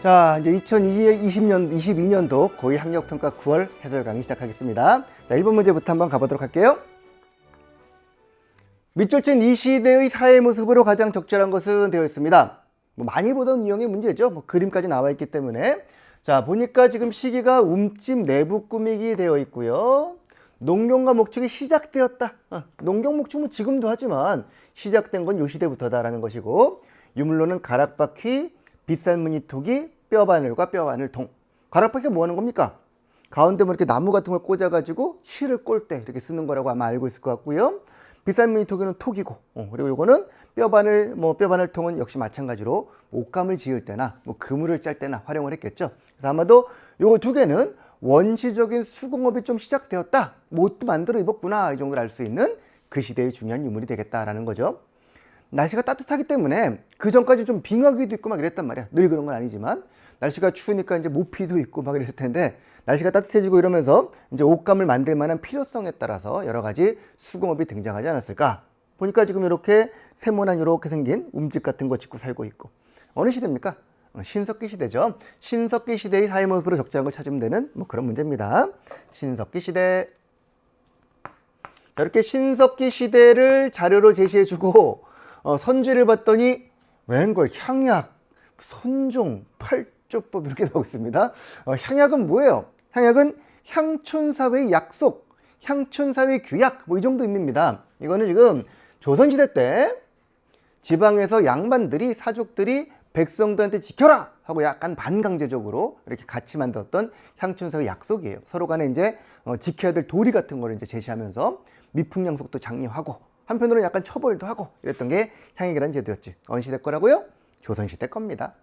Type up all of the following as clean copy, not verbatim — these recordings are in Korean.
자, 이제 22년도 고2 학력평가 9월 해설 강의 시작하겠습니다. 자, 1번 문제부터 한번 가보도록 할게요. 밑줄친 이 시대의 사회 모습으로 가장 적절한 것은 되어 있습니다. 많이 보던 유형의 문제죠. 그림까지 나와 있기 때문에. 자, 보니까 지금 시기가 움집 내부 꾸미기 되어 있고요. 농경과 목축이 시작되었다. 농경 목축은 지금도 하지만 시작된 건 요 시대부터다라는 것이고, 유물로는 가락바퀴, 비싼 무늬 토기, 뼈바늘과 뼈바늘통. 가락바퀴가 뭐 하는 겁니까? 가운데 뭐 이렇게 나무 같은 걸 꽂아가지고 실을 꼴 때 이렇게 쓰는 거라고 아마 알고 있을 것 같고요. 비싼 무늬 토기는 톡이고, 그리고 이거는 뼈바늘통은 역시 마찬가지로 옷감을 지을 때나 그물을 짤 때나 활용을 했겠죠. 그래서 아마도 요거 두 개는 원시적인 수공업이 좀 시작되었다. 옷도 만들어 입었구나. 이 정도를 알 수 있는 그 시대의 중요한 유물이 되겠다라는 거죠. 날씨가 따뜻하기 때문에 그 전까지 좀 빙하기도 있고 막 이랬단 말이야. 늘 그런 건 아니지만 날씨가 추우니까 이제 모피도 있고 막 이럴 텐데, 날씨가 따뜻해지고 이러면서 이제 옷감을 만들 만한 필요성에 따라서 여러 가지 수공업이 등장하지 않았을까. 보니까 지금 이렇게 세모난 이렇게 생긴 움집 같은 거 짓고 살고 있고. 어느 시대입니까? 신석기 시대죠. 신석기 시대의 사회 모습으로 적절한 걸 찾으면 되는 그런 문제입니다. 신석기 시대. 자, 이렇게 신석기 시대를 자료로 제시해주고 선지를 봤더니 웬걸 향약, 선종, 팔조법 이렇게 나오고 있습니다. 향약은 뭐예요? 향약은 향촌사회의 약속, 향촌사회의 규약 이 정도 의미입니다. 이거는 지금 조선시대 때 지방에서 양반들이, 사족들이 백성들한테 지켜라 하고 약간 반강제적으로 이렇게 같이 만들었던 향촌사회 약속이에요. 서로 간에 이제 지켜야 될 도리 같은 거를 이제 제시하면서 미풍양속도 장려하고, 한편으로는 약간 처벌도 하고 이랬던 게 향약이라는 제도였지. 어느 시대 거라고요? 조선시대 겁니다.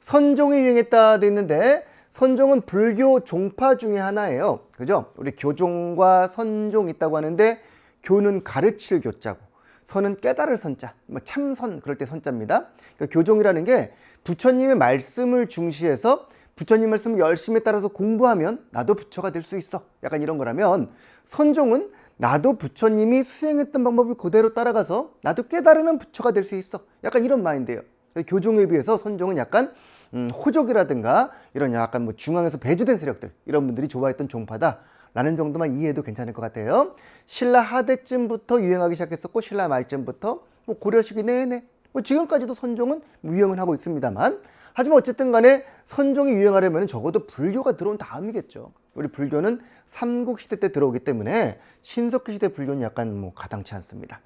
선종이 유행했다 돼 있는데, 선종은 불교 종파 중에 하나예요. 그죠? 우리 교종과 선종 있다고 하는데, 교는 가르칠 교자고, 선은 깨달을 선자, 참선 그럴 때 선자입니다. 그러니까 교종이라는 게 부처님의 말씀을 중시해서 부처님 말씀을 열심히 따라서 공부하면 나도 부처가 될 수 있어. 약간 이런 거라면, 선종은 나도 부처님이 수행했던 방법을 그대로 따라가서 나도 깨달으면 부처가 될 수 있어. 약간 이런 마인드예요. 교종에 비해서 선종은 약간 호족이라든가 이런 약간 중앙에서 배제된 세력들, 이런 분들이 좋아했던 종파다 라는 정도만 이해해도 괜찮을 것 같아요. 신라 하대쯤부터 유행하기 시작했었고, 신라 말쯤부터 고려 시기 내내 지금까지도 선종은 유행을 하고 있습니다만, 하지만 어쨌든 간에 선종이 유행하려면 적어도 불교가 들어온 다음이겠죠. 우리 불교는 삼국시대 때 들어오기 때문에 신석기 시대 불교는 약간 가당치 않습니다.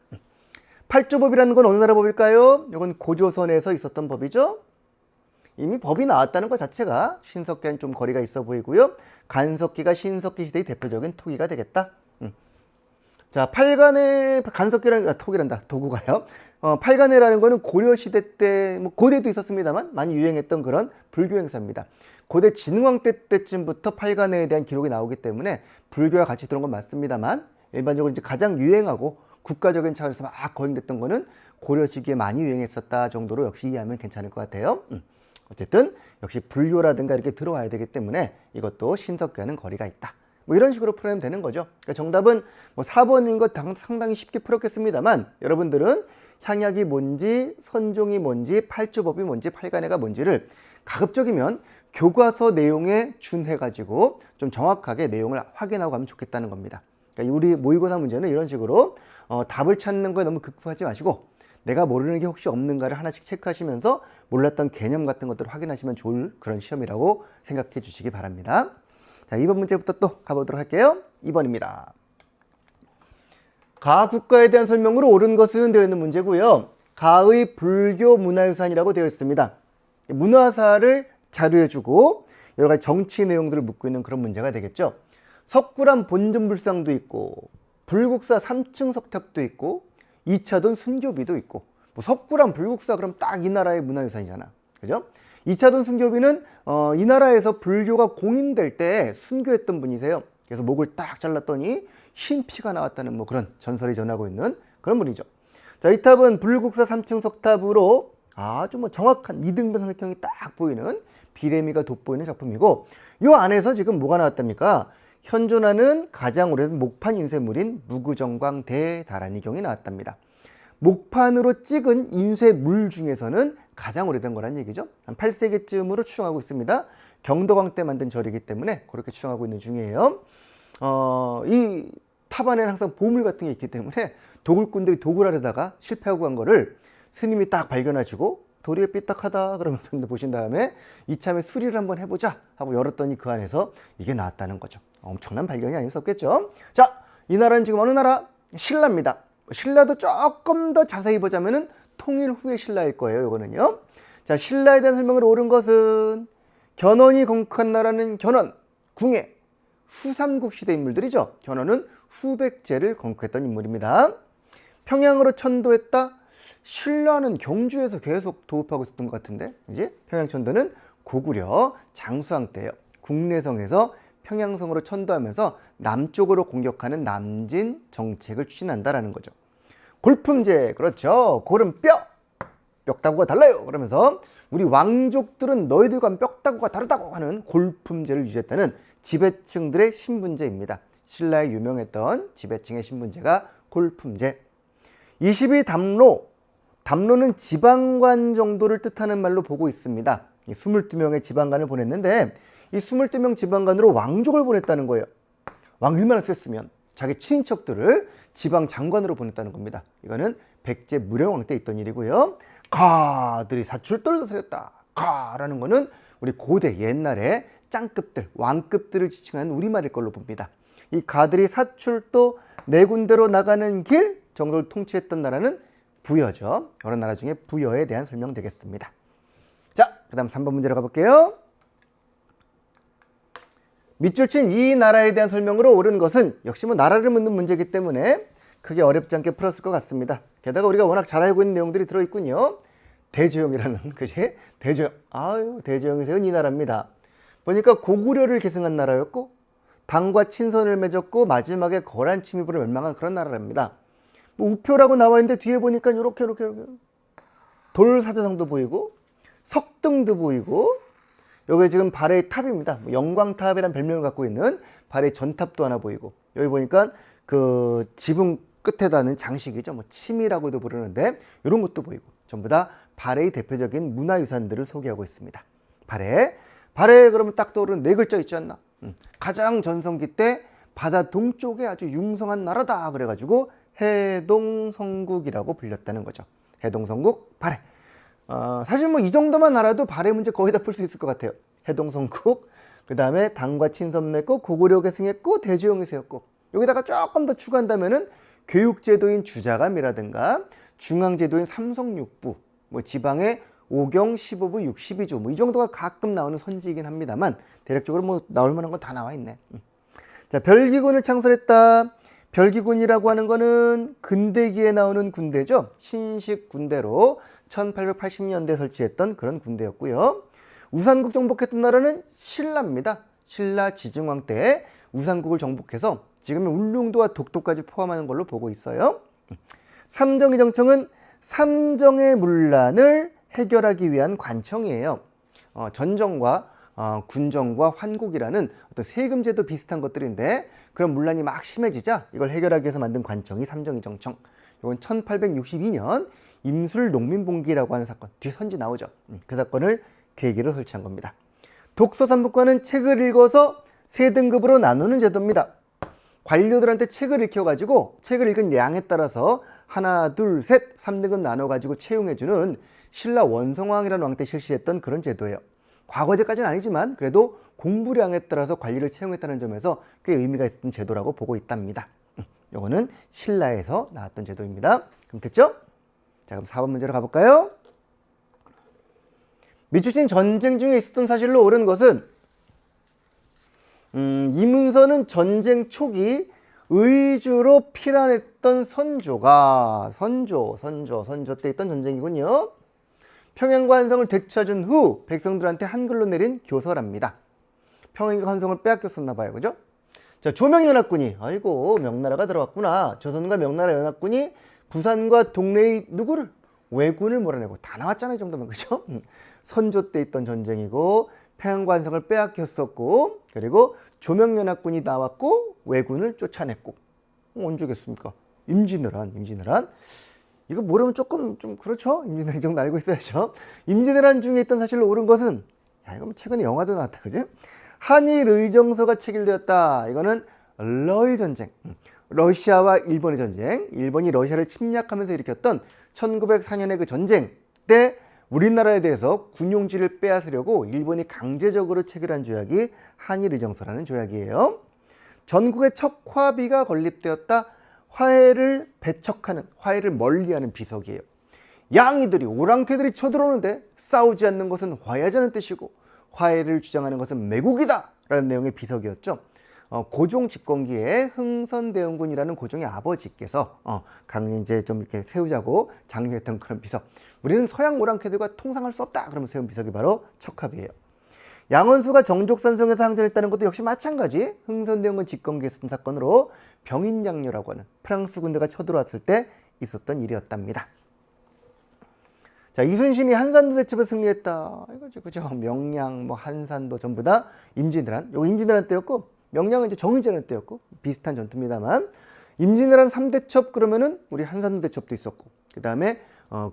팔조법이라는 건 어느 나라 법일까요? 이건 고조선에서 있었던 법이죠. 이미 법이 나왔다는 것 자체가 신석기와는 좀 거리가 있어 보이고요. 간석기가 신석기 시대의 대표적인 토기가 되겠다. 자, 도구가요. 팔간회라는 거는 고려시대 때, 고대도 있었습니다만 많이 유행했던 그런 불교 행사입니다. 고대 진흥왕 때쯤부터 팔간회에 대한 기록이 나오기 때문에 불교와 같이 들어온 건 맞습니다만, 일반적으로 이제 가장 유행하고 국가적인 차원에서 막 거행됐던 거는 고려 시기에 많이 유행했었다 정도로 역시 이해하면 괜찮을 것 같아요. 어쨌든 역시 불교라든가 이렇게 들어와야 되기 때문에 이것도 신석기와는 거리가 있다. 이런 식으로 풀어내면 되는 거죠. 그러니까 정답은 4번인 것 상당히 쉽게 풀었겠습니다만, 여러분들은 향약이 뭔지, 선종이 뭔지, 팔조법이 뭔지, 팔간회가 뭔지를 가급적이면 교과서 내용에 준해가지고 좀 정확하게 내용을 확인하고 가면 좋겠다는 겁니다. 그러니까 우리 모의고사 문제는 이런 식으로 답을 찾는 거에 너무 급급하지 마시고, 내가 모르는 게 혹시 없는가를 하나씩 체크하시면서 몰랐던 개념 같은 것들을 확인하시면 좋을 그런 시험이라고 생각해 주시기 바랍니다. 자, 2번 문제부터 또 가보도록 할게요. 2번입니다. 가 국가에 대한 설명으로 옳은 것은 되어 있는 문제고요. 가의 불교 문화유산이라고 되어 있습니다. 문화사를 자료해주고 여러 가지 정치 내용들을 묻고 있는 그런 문제가 되겠죠. 석굴암 본전불상도 있고, 불국사 3층 석탑도 있고, 2차돈 순교비도 있고. 석굴암, 불국사 그럼 딱 이 나라의 문화유산이잖아. 그죠? 2차돈 순교비는 이 나라에서 불교가 공인될 때 순교했던 분이세요. 그래서 목을 딱 잘랐더니 흰 피가 나왔다는 그런 전설이 전하고 있는 그런 분이죠. 자, 이 탑은 불국사 3층 석탑으로 아주 정확한 이등변 삼각형이 딱 보이는 비래미가 돋보이는 작품이고, 이 안에서 지금 뭐가 나왔답니까? 현존하는 가장 오래된 목판 인쇄물인 무구정광 대다란이경이 나왔답니다. 목판으로 찍은 인쇄물 중에서는 가장 오래된 거란 얘기죠. 한 8세기쯤으로 추정하고 있습니다. 경덕왕 때 만든 절이기 때문에 그렇게 추정하고 있는 중이에요. 이 탑 안에는 항상 보물 같은 게 있기 때문에 도굴꾼들이 도굴하려다가 실패하고 간 거를 스님이 딱 발견하시고 도리에 삐딱하다 그러면서 보신 다음에 이참에 수리를 한번 해보자 하고 열었더니 그 안에서 이게 나왔다는 거죠. 엄청난 발견이 아닐 수 없겠죠. 자, 이 나라는 지금 어느 나라? 신라입니다. 신라도 조금 더 자세히 보자면은 통일 후의 신라일 거예요. 이거는요. 자, 신라에 대한 설명을 옳은 것은 견훤이 건국한 나라는 견훤, 궁예, 후삼국 시대 인물들이죠. 견훤은 후백제를 건국했던 인물입니다. 평양으로 천도했다. 신라는 경주에서 계속 도읍하고 있었던 것 같은데 이제 평양천도는 고구려 장수왕 때예요. 국내성에서 평양성으로 천도하면서 남쪽으로 공격하는 남진 정책을 추진한다라는 거죠. 골품제, 그렇죠. 골은 뼈, 뼈다구가 달라요. 그러면서 우리 왕족들은 너희들과 뼈다구가 다르다고 하는 골품제를 유지했다는 지배층들의 신분제입니다. 신라에 유명했던 지배층의 신분제가 골품제. 22담로, 담로는 지방관 정도를 뜻하는 말로 보고 있습니다. 22명의 지방관을 보냈는데 이 22명 지방관으로 왕족을 보냈다는 거예요. 왕 얼마나 셌으면 자기 친인척들을 지방 장관으로 보냈다는 겁니다. 이거는 백제 무령왕 때 있던 일이고요. 가들이 사출돌도 세렸다. 가라는 거는 우리 고대 옛날에 짱급들, 왕급들을 지칭하는 우리말일 걸로 봅니다. 이 가들이 사출도 네 군데로 나가는 길 정도를 통치했던 나라는 부여죠. 여러 나라 중에 부여에 대한 설명 되겠습니다. 자, 그 다음 3번 문제로 가볼게요. 밑줄 친 이 나라에 대한 설명으로 옳은 것은 역시 뭐 나라를 묻는 문제이기 때문에 크게 어렵지 않게 풀었을 것 같습니다. 게다가 우리가 워낙 잘 알고 있는 내용들이 들어있군요. 대조영이라는, 그지? 대조영. 아유, 대조영이 세운 이 나라입니다. 보니까 고구려를 계승한 나라였고 당과 친선을 맺었고 마지막에 거란 침입으로 멸망한 그런 나라랍니다. 뭐 우표라고 나와 있는데 뒤에 보니까 이렇게 돌사자성도 보이고 석등도 보이고 여기 지금 발해의 탑입니다. 영광탑이라는 별명을 갖고 있는 발해의 전탑도 하나 보이고 여기 보니까 그 지붕 끝에다는 장식이죠. 뭐 침이라고도 부르는데 이런 것도 보이고 전부 다 발해의 대표적인 문화유산들을 소개하고 있습니다. 발해 그러면 딱 떠오르는 네 글자 있지 않나? 가장 전성기 때 바다 동쪽에 아주 융성한 나라다 그래가지고 해동성국이라고 불렸다는 거죠. 해동성국 발해. 사실 뭐 이 정도만 알아도 발해 문제 거의 다 풀 수 있을 것 같아요. 해동성국, 그 다음에 당과 친선 맺고 고구려 계승했고 대조영이 세웠고 여기다가 조금 더 추가한다면은 교육제도인 주자감이라든가 중앙제도인 삼성육부, 뭐 지방의 5경, 15부, 62조 뭐 이 정도가 가끔 나오는 선지이긴 합니다만 대략적으로 뭐 나올 만한 건 다 나와 있네. 자, 별기군을 창설했다. 별기군이라고 하는 거는 근대기에 나오는 군대죠. 신식 군대로 1880년대에 설치했던 그런 군대였고요. 우산국 정복했던 나라는 신라입니다. 신라 지증왕 때 우산국을 정복해서 지금의 울릉도와 독도까지 포함하는 걸로 보고 있어요. 삼정의 정청은 삼정의 문란을 해결하기 위한 관청이에요. 전정과 군정과 환국이라는 어떤 세금제도 비슷한 것들인데 그런 문란이 막 심해지자 이걸 해결하기 위해서 만든 관청이 삼정의 정청. 이건 1862년 임술 농민봉기라고 하는 사건, 뒤에 선지 나오죠. 그 사건을 계기로 설치한 겁니다. 독서삼부과는 책을 읽어서 세 등급으로 나누는 제도입니다. 관료들한테 책을 읽혀가지고 책을 읽은 양에 따라서 하나, 둘, 셋, 3등급 나눠가지고 채용해주는 신라 원성왕이라는 왕 때 실시했던 그런 제도예요. 과거제까지는 아니지만 그래도 공부량에 따라서 관리를 채용했다는 점에서 꽤 의미가 있었던 제도라고 보고 있답니다. 이거는 신라에서 나왔던 제도입니다. 그럼 됐죠? 자, 그럼 4번 문제로 가볼까요? 미추신 전쟁 중에 있었던 사실로 옳은 것은 이문서는 전쟁 초기 의주로 피란했던 선조 때 있던 전쟁이군요. 평양과 한성을 되찾은 후 백성들한테 한글로 내린 교서랍니다. 평양과 한성을 빼앗겼었나 봐요. 그죠? 자, 조명연합군이 아이고 명나라가 들어왔구나. 조선과 명나라 연합군이 부산과 동래의 누구를? 왜군을 몰아내고 다 나왔잖아요. 이 정도면. 그죠? 선조 때 있던 전쟁이고 평양과 한성을 빼앗겼었고 그리고 조명연합군이 나왔고 왜군을 쫓아냈고 언제겠습니까? 임진왜란. 이거 모르면 조금 좀 그렇죠? 임진왜란 이 정도 알고 있어야죠. 임진왜란 중에 있던 사실로 옳은 것은, 야, 이거 최근에 영화도 나왔다, 그지? 한일 의정서가 체결되었다. 이거는 러일 전쟁, 러시아와 일본의 전쟁, 일본이 러시아를 침략하면서 일으켰던 1904년의 그 전쟁 때 우리나라에 대해서 군용지를 빼앗으려고 일본이 강제적으로 체결한 조약이 한일 의정서라는 조약이에요. 전국에 척화비가 건립되었다. 화해를 배척하는, 화해를 멀리하는 비석이에요. 양이들이, 오랑캐들이 쳐들어오는데 싸우지 않는 것은 화해하자는 뜻이고 화해를 주장하는 것은 매국이다 라는 내용의 비석이었죠. 고종 집권기에 흥선대원군이라는 고종의 아버지께서 강인제 좀 이렇게 세우자고 장려했던 그런 비석. 우리는 서양 오랑캐들과 통상할 수 없다 그러면서 세운 비석이 바로 척합이에요. 양원수가 정족산성에서 항전했다는 것도 역시 마찬가지. 흥선대원군 집권기에 쓴 사건으로 병인장려라고 하는 프랑스 군대가 쳐들어왔을 때 있었던 일이었답니다. 자, 이순신이 한산도 대첩에 승리했다. 이거죠, 그죠? 명량, 한산도 전부 다 임진왜란. 요거 임진왜란 때였고, 명량은 이제 정의제란 때였고, 비슷한 전투입니다만, 임진왜란 3대첩 그러면은 우리 한산도 대첩도 있었고, 그 다음에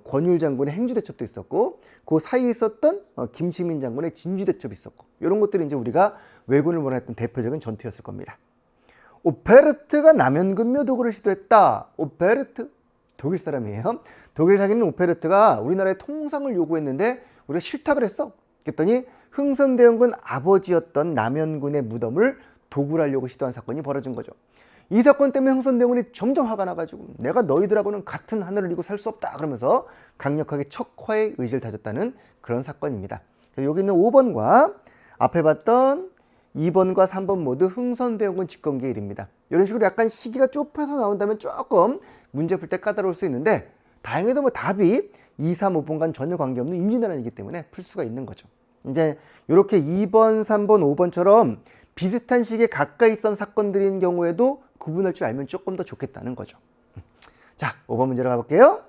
권율 장군의 행주 대첩도 있었고, 그 사이에 있었던 김시민 장군의 진주 대첩이 있었고, 이런 것들이 이제 우리가 왜군을 몰아냈던 대표적인 전투였을 겁니다. 오페르트가 남연근묘 도구를 시도했다. 오페르트 독일 사람이에요. 독일 사기는 오페르트가 우리나라의 통상을 요구했는데 우리가 싫다 그랬어. 그랬더니 흥선대원군 아버지였던 남연군의 무덤을 도굴하려고 시도한 사건이 벌어진 거죠. 이 사건 때문에 흥선대원군이 점점 화가 나가지고 내가 너희들하고는 같은 하늘을 이고 살 수 없다 그러면서 강력하게 척화의 의지를 다졌다는 그런 사건입니다. 여기 있는 5번과 앞에 봤던 2번과 3번 모두 흥선대원군 집권기의 일입니다. 이런 식으로 약간 시기가 좁혀서 나온다면 조금 문제 풀 때 까다로울 수 있는데 다행히도 답이 2, 3, 5번간 전혀 관계없는 임진왜란이기 때문에 풀 수가 있는 거죠. 이제 이렇게 2번, 3번, 5번처럼 비슷한 시기에 가까이 있던 사건들인 경우에도 구분할 줄 알면 조금 더 좋겠다는 거죠. 자, 5번 문제로 가볼게요.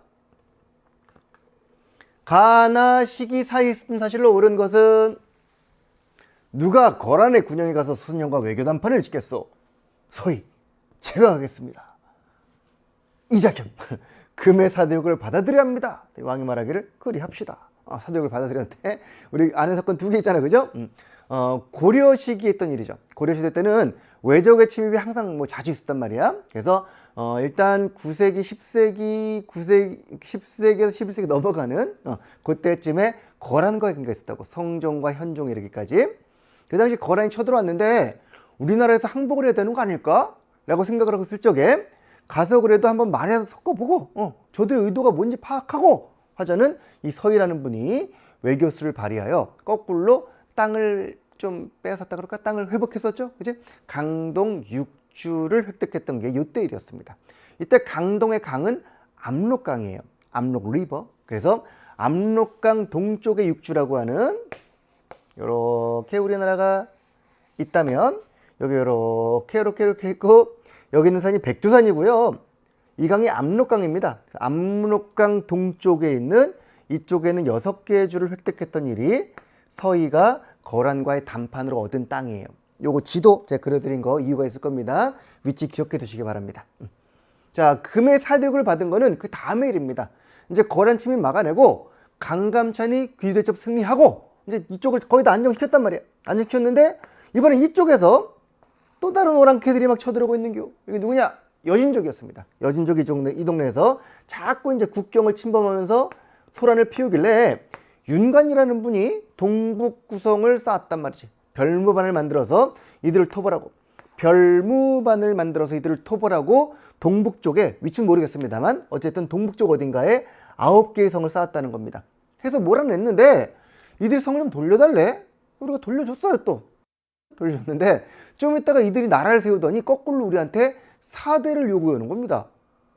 가나 시기 사이에 있었던 사실로 옳은 것은 누가 거란의 군영에 가서 소순영과 외교담판을 짓겠소? 소위 제가 하겠습니다. 이자겸 금의 사대역을 받아들여야 합니다. 왕이 말하기를 그리합시다. 사대역을 받아들였는데 우리 아는 사건 2개 있잖아요, 그죠? 고려 시기에 했던 일이죠. 고려 시대 때는 외적의 침입이 항상 자주 있었단 말이야. 그래서 일단 9세기, 10세기에서 11세기 넘어가는 그때쯤에 거란과의 관계가 있었다고. 성종과 현종 이르기까지. 그 당시 거란이 쳐들어왔는데 우리나라에서 항복을 해야 되는 거 아닐까? 라고 생각을 하고 있을 적에 가서 그래도 한번 말이라도 섞어보고 저들의 의도가 뭔지 파악하고 하자는 이 서희라는 분이 외교수를 발휘하여 거꾸로 땅을 좀 빼앗았다 그럴까? 땅을 회복했었죠. 그지? 강동 6주를 획득했던 게 이때 일이었습니다. 이때 강동의 강은 압록강이에요. 압록 리버. 그래서 압록강 동쪽의 6주라고 하는 이렇게 우리나라가 있다면 여기 이렇게 있고 여기 있는 산이 백두산이고요. 이 강이 압록강입니다. 압록강 동쪽에 있는 이쪽에는 6개의 주를 획득했던 일이 서희가 거란과의 담판으로 얻은 땅이에요. 요거 지도 제가 그려드린 거 이유가 있을 겁니다. 위치 기억해 두시기 바랍니다. 자, 금의 사대역을 받은 거는 그 다음의 일입니다. 이제 거란 침입 막아내고 강감찬이 귀대첩 승리하고 이제 이쪽을 거의 다 안정시켰단 말이야. 안정시켰는데 이번에 이쪽에서 또 다른 오랑캐들이 막 쳐들어오고 있는 겨. 이게 누구냐? 여진족이었습니다. 여진족이 이 동네에서 자꾸 이제 국경을 침범하면서 소란을 피우길래 윤관이라는 분이 동북 구성을 쌓았단 말이지. 별무반을 만들어서 이들을 토벌하고 동북 쪽에 위치는 모르겠습니다만 어쨌든 동북 쪽 어딘가에 9개의 성을 쌓았다는 겁니다. 해서 몰아냈는데 이들이 성을 좀 돌려달래? 우리가 돌려줬어요. 또 돌려줬는데 좀 있다가 이들이 나라를 세우더니 거꾸로 우리한테 사대를 요구하는 겁니다.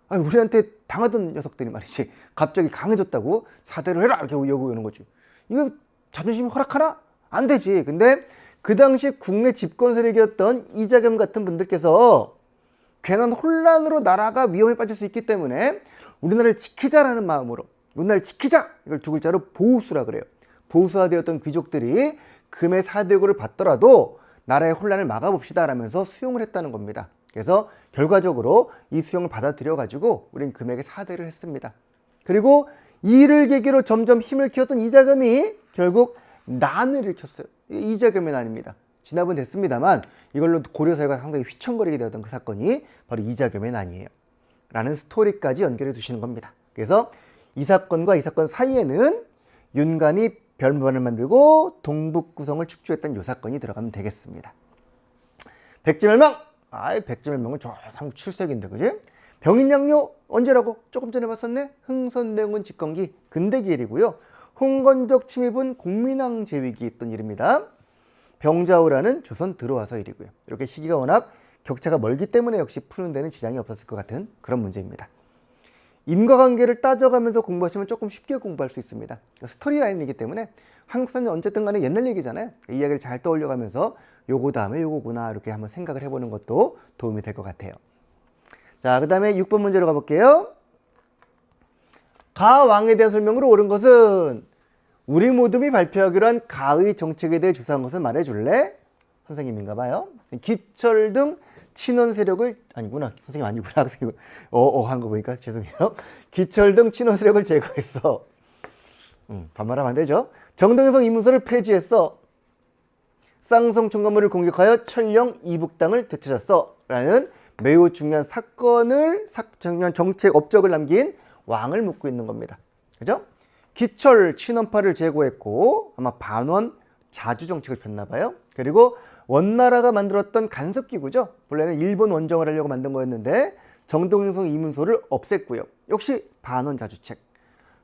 아니, 우리한테 당하던 녀석들이 말이지 갑자기 강해졌다고 사대를 해라 이렇게 요구하는 거지. 이거 자존심이 허락하나? 안 되지. 근데 그 당시 국내 집권 세력이었던 이자겸 같은 분들께서 괜한 혼란으로 나라가 위험에 빠질 수 있기 때문에 우리나라를 지키자라는 마음으로 우리나라를 지키자! 이걸 2글자로 보수라 그래요. 보수화되었던 귀족들이 금의 사대역을 받더라도 나라의 혼란을 막아봅시다 라면서 수용을 했다는 겁니다. 그래서 결과적으로 이 수용을 받아들여 가지고 우린 금에게 사대를 했습니다. 그리고 이를 계기로 점점 힘을 키웠던 이자겸이 결국 난을 일으켰어요. 이자겸의 난입니다. 진압은 됐습니다만 이걸로 고려 사회가 상당히 휘청거리게 되었던 그 사건이 바로 이자겸의 난이에요. 라는 스토리까지 연결해 두시는 겁니다. 그래서 이 사건과 이 사건 사이에는 윤관이 별무반을 만들고 동북구성을 축조했던 이 사건이 들어가면 되겠습니다. 백제멸망! 백제멸망은 저 한국 7세기인데 그지? 병인양요 언제라고? 조금 전에 봤었네? 흥선대원군 집권기 근대기 일이고요. 홍건적 침입은 공민왕 제위기 있던 일입니다. 병자호라는 조선 들어와서 일이고요. 이렇게 시기가 워낙 격차가 멀기 때문에 역시 푸는 데는 지장이 없었을 것 같은 그런 문제입니다. 인과관계를 따져가면서 공부하시면 조금 쉽게 공부할 수 있습니다. 스토리라인이기 때문에 한국사는 어쨌든 간에 옛날 얘기잖아요. 이 이야기를 잘 떠올려가면서 요거 다음에 요거구나 이렇게 한번 생각을 해보는 것도 도움이 될 것 같아요. 자, 그 다음에 6번 문제로 가볼게요. 가왕에 대한 설명으로 옳은 것은 우리 모둠이 발표하기로 한 가의 정책에 대해 주사한 것을 말해줄래? 선생님인가 봐요. 기철 등 친원 세력을 아니구나. 선생님 아니구나. 선생님 한 거 보니까 죄송해요. 기철 등 친원 세력을 제거했어. 반말하면 안 되죠. 정동성 이문서를 폐지했어. 쌍성 총관물을 공격하여 천령 이북당을 되찾았어. 라는 매우 중요한 사건을 중요한 정책 업적을 남긴 왕을 묻고 있는 겁니다. 그죠? 기철 친원파를 제거했고 아마 반원 자주 정책을 폈나 봐요. 그리고 원나라가 만들었던 간섭기구죠. 본래는 일본 원정을 하려고 만든 거였는데 정동성 이문소를 없앴고요. 역시 반원 자주책.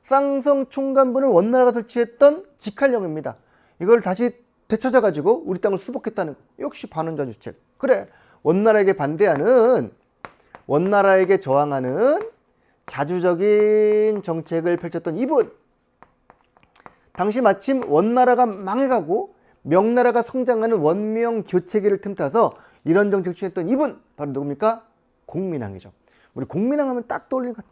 쌍성 총관부는 원나라가 설치했던 직할령입니다. 이걸 다시 되찾아가지고 우리 땅을 수복했다는 거. 역시 반원 자주책. 그래, 원나라에게 반대하는, 원나라에게 저항하는 자주적인 정책을 펼쳤던 이분. 당시 마침 원나라가 망해가고 명나라가 성장하는 원명 교체기를 틈타서 이런 정책을 추진했던 이분 바로 누굽니까? 공민왕이죠. 우리 공민왕 하면 딱 떠올리는 것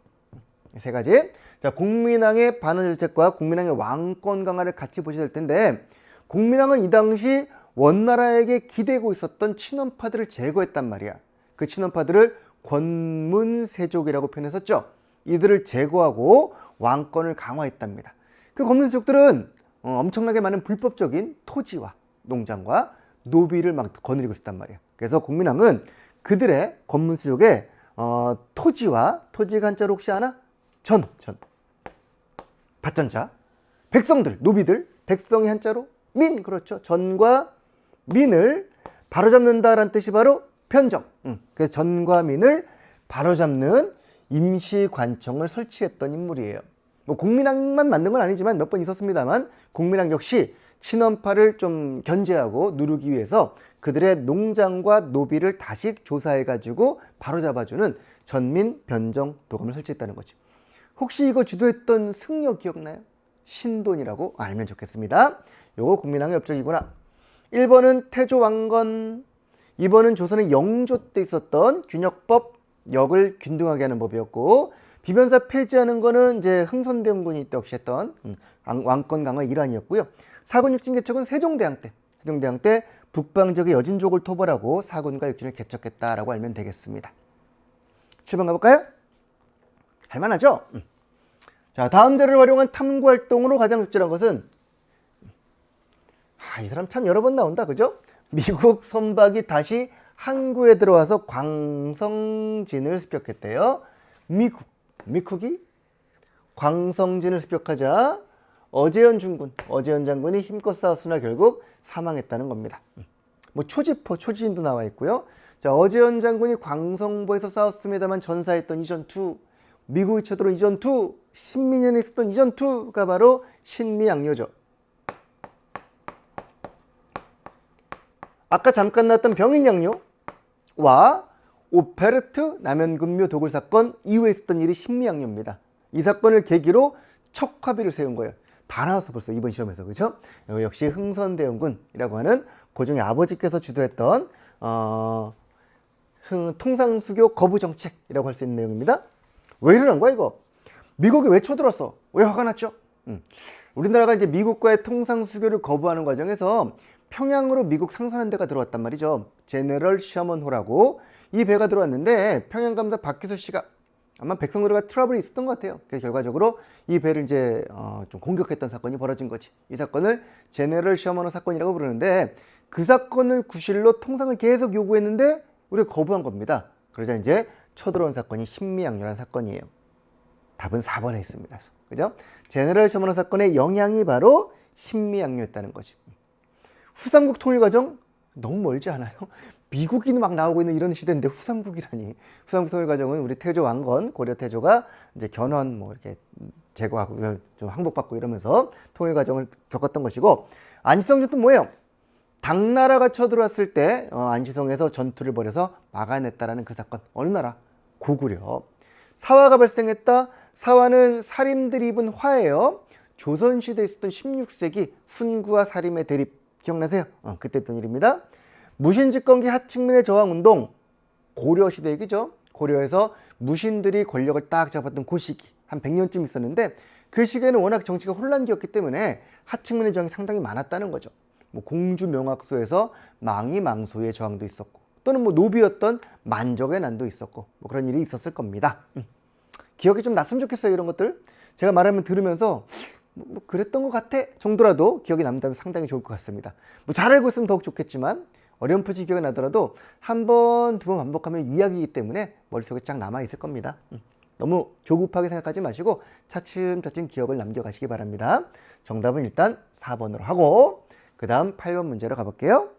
세 가지. 자, 공민왕의 반원 정책과 공민왕의 왕권 강화를 같이 보셔야 될 텐데, 공민왕은 이 당시 원나라에게 기대고 있었던 친원파들을 제거했단 말이야. 그 친원파들을 권문세족이라고 표현했었죠. 이들을 제거하고 왕권을 강화했답니다. 그 권문세족들은 엄청나게 많은 불법적인 토지와 농장과 노비를 막 거느리고 있었단 말이야. 그래서 공민왕은 그들의 권문세족의 토지와, 토지가 한자로 혹시 아나? 전 밭전자, 백성들, 노비들, 백성이 한자로 민, 그렇죠. 전과 민을 바로잡는다라는 뜻이 바로 편정. 그래서 전과 민을 바로잡는 임시관청을 설치했던 인물이에요. 뭐 공민왕만 만든 건 아니지만 몇 번 있었습니다만 공민왕 역시 친원파를 좀 견제하고 누르기 위해서 그들의 농장과 노비를 다시 조사해가지고 바로잡아주는 전민 변정 도감을 설치했다는 거죠. 혹시 이거 주도했던 승려 기억나요? 신돈이라고 알면 좋겠습니다. 요거 국민왕의 업적이구나. 1번은 태조 왕건, 2번은 조선의 영조 때 있었던 균역법, 역을 균등하게 하는 법이었고, 비변사 폐지하는 거는 이제 흥선대원군이 이때 역시 했던 왕권 강화 일환이었고요. 사군 육진 개척은 세종대왕 때 북방 지역의 여진족을 토벌하고 사군과 육진을 개척했다라고 알면 되겠습니다. 7번 가볼까요? 할만하죠? 자, 다음 자료를 활용한 탐구 활동으로 가장 적절한 것은, 이 사람 참 여러 번 나온다, 그죠? 미국 선박이 다시 항구에 들어와서 광성진을 습격했대요. 미국이 광성진을 습격하자 어제현 장군이 힘껏 싸웠으나 결국 사망했다는 겁니다. 뭐 초지인도 나와 있고요. 자, 어제현 장군이 광성보에서 싸웠습니다만 전사했던 이 전투, 미국이 쳐들어온 이 전투, 신민연이 있었던 이 전투가 바로 신미양요죠. 아까 잠깐 나왔던 병인양요와 오페르트 남현금묘 도굴 사건 이후에 있었던 일이 신미양요입니다. 이 사건을 계기로 척화비를 세운 거예요. 다 나왔어 벌써 이번 시험에서, 그렇죠? 역시 흥선대원군이라고 하는 고종의 아버지께서 주도했던 통상수교 거부 정책이라고 할 수 있는 내용입니다. 왜 일어난 거야 이거? 미국이 왜 쳐들었어? 왜 화가 났죠? 우리나라가 이제 미국과의 통상수교를 거부하는 과정에서 평양으로 미국 상선한 대가 들어왔단 말이죠. 제너럴 셔먼호라고 이 배가 들어왔는데 평양감사 박기수 씨가 아마 백성들과 트러블이 있었던 것 같아요. 그래서 결과적으로 이 배를 이제 좀 공격했던 사건이 벌어진 거지. 이 사건을 제네럴 셔머너 사건이라고 부르는데 그 사건을 구실로 통상을 계속 요구했는데 우리가 거부한 겁니다. 그러자 이제 쳐들어온 사건이 신미양요란 사건이에요. 답은 4번에 있습니다. 그죠? 제네럴 셔머너 사건의 영향이 바로 신미양요였다는 거지. 후삼국 통일 과정 너무 멀지 않아요? 미국이 막 나오고 있는 이런 시대인데 후삼국이라니. 후삼국 통일 과정은 우리 태조 왕건, 고려 태조가 이제 견훤 뭐 이렇게 제거하고 좀 항복받고 이러면서 통일 과정을 겪었던 것이고, 안시성 전투 뭐예요? 당나라가 쳐들어왔을 때 안시성에서 전투를 벌여서 막아냈다라는 그 사건. 어느 나라? 고구려. 사화가 발생했다. 사화는 사림들이 입은 화예요. 조선시대에 있었던 16세기 훈구와 사림의 대립 기억나세요? 그때 했던 일입니다. 무신집권기 하층민의 저항운동, 고려시대 얘기죠. 고려에서 무신들이 권력을 딱 잡았던 그 시기 한 100년쯤 있었는데 그 시기에는 워낙 정치가 혼란기였기 때문에 하층민의 저항이 상당히 많았다는 거죠. 뭐 공주 명학소에서 망이 망소의 저항도 있었고 또는 뭐 노비였던 만족의 난도 있었고 뭐 그런 일이 있었을 겁니다. 기억이 좀 났으면 좋겠어요. 이런 것들 제가 말하면 들으면서 뭐 그랬던 것 같아 정도라도 기억이 남다면 상당히 좋을 것 같습니다. 뭐 잘 알고 있으면 더욱 좋겠지만 어렴풋이 기억이 나더라도 한 번, 두 번 반복하면 이야기이기 때문에 머릿속에 쫙 남아있을 겁니다. 너무 조급하게 생각하지 마시고 차츰차츰 기억을 남겨가시기 바랍니다. 정답은 일단 4번으로 하고 그 다음 8번 문제로 가볼게요.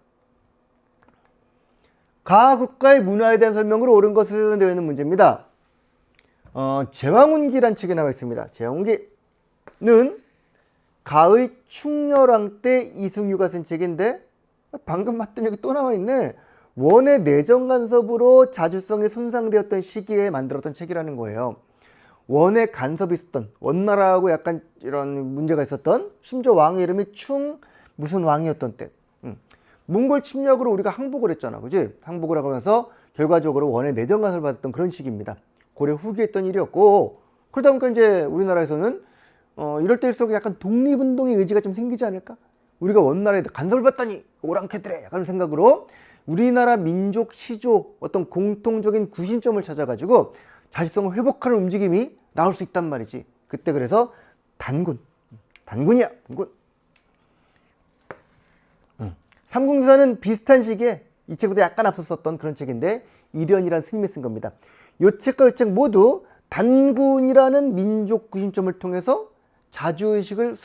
가 국가의 문화에 대한 설명으로 옳은 것은 되어 있는 문제입니다. 제왕운기란 책에 나와 있습니다. 제왕운기는 가의 충렬왕 때 이승유가 쓴 책인데 방금 봤더니 여기 또 나와 있네. 원의 내정 간섭으로 자주성이 손상되었던 시기에 만들었던 책이라는 거예요. 원의 간섭이 있었던, 원나라하고 약간 이런 문제가 있었던, 심지어 왕의 이름이 충 무슨 왕이었던 때. 몽골 침략으로 우리가 항복을 했잖아. 그지? 항복을 하고 나서 결과적으로 원의 내정 간섭을 받았던 그런 시기입니다. 고려 후기에 했던 일이었고, 그러다 보니까 이제 우리나라에서는 이럴 때일수록 약간 독립운동의 의지가 좀 생기지 않을까? 우리가 원나라에 간섭을 받다니 오랑캐들의 약간 생각으로 우리나라 민족, 시조 어떤 공통적인 구심점을 찾아가지고 자주성을 회복하는 움직임이 나올 수 있단 말이지. 그때 그래서 단군이야. 삼국유사는 비슷한 시기에 이 책보다 약간 앞섰었던 그런 책인데 이련이라는 스님이 쓴 겁니다. 이 책과 이 책 모두 단군이라는 민족 구심점을 통해서 자주의식을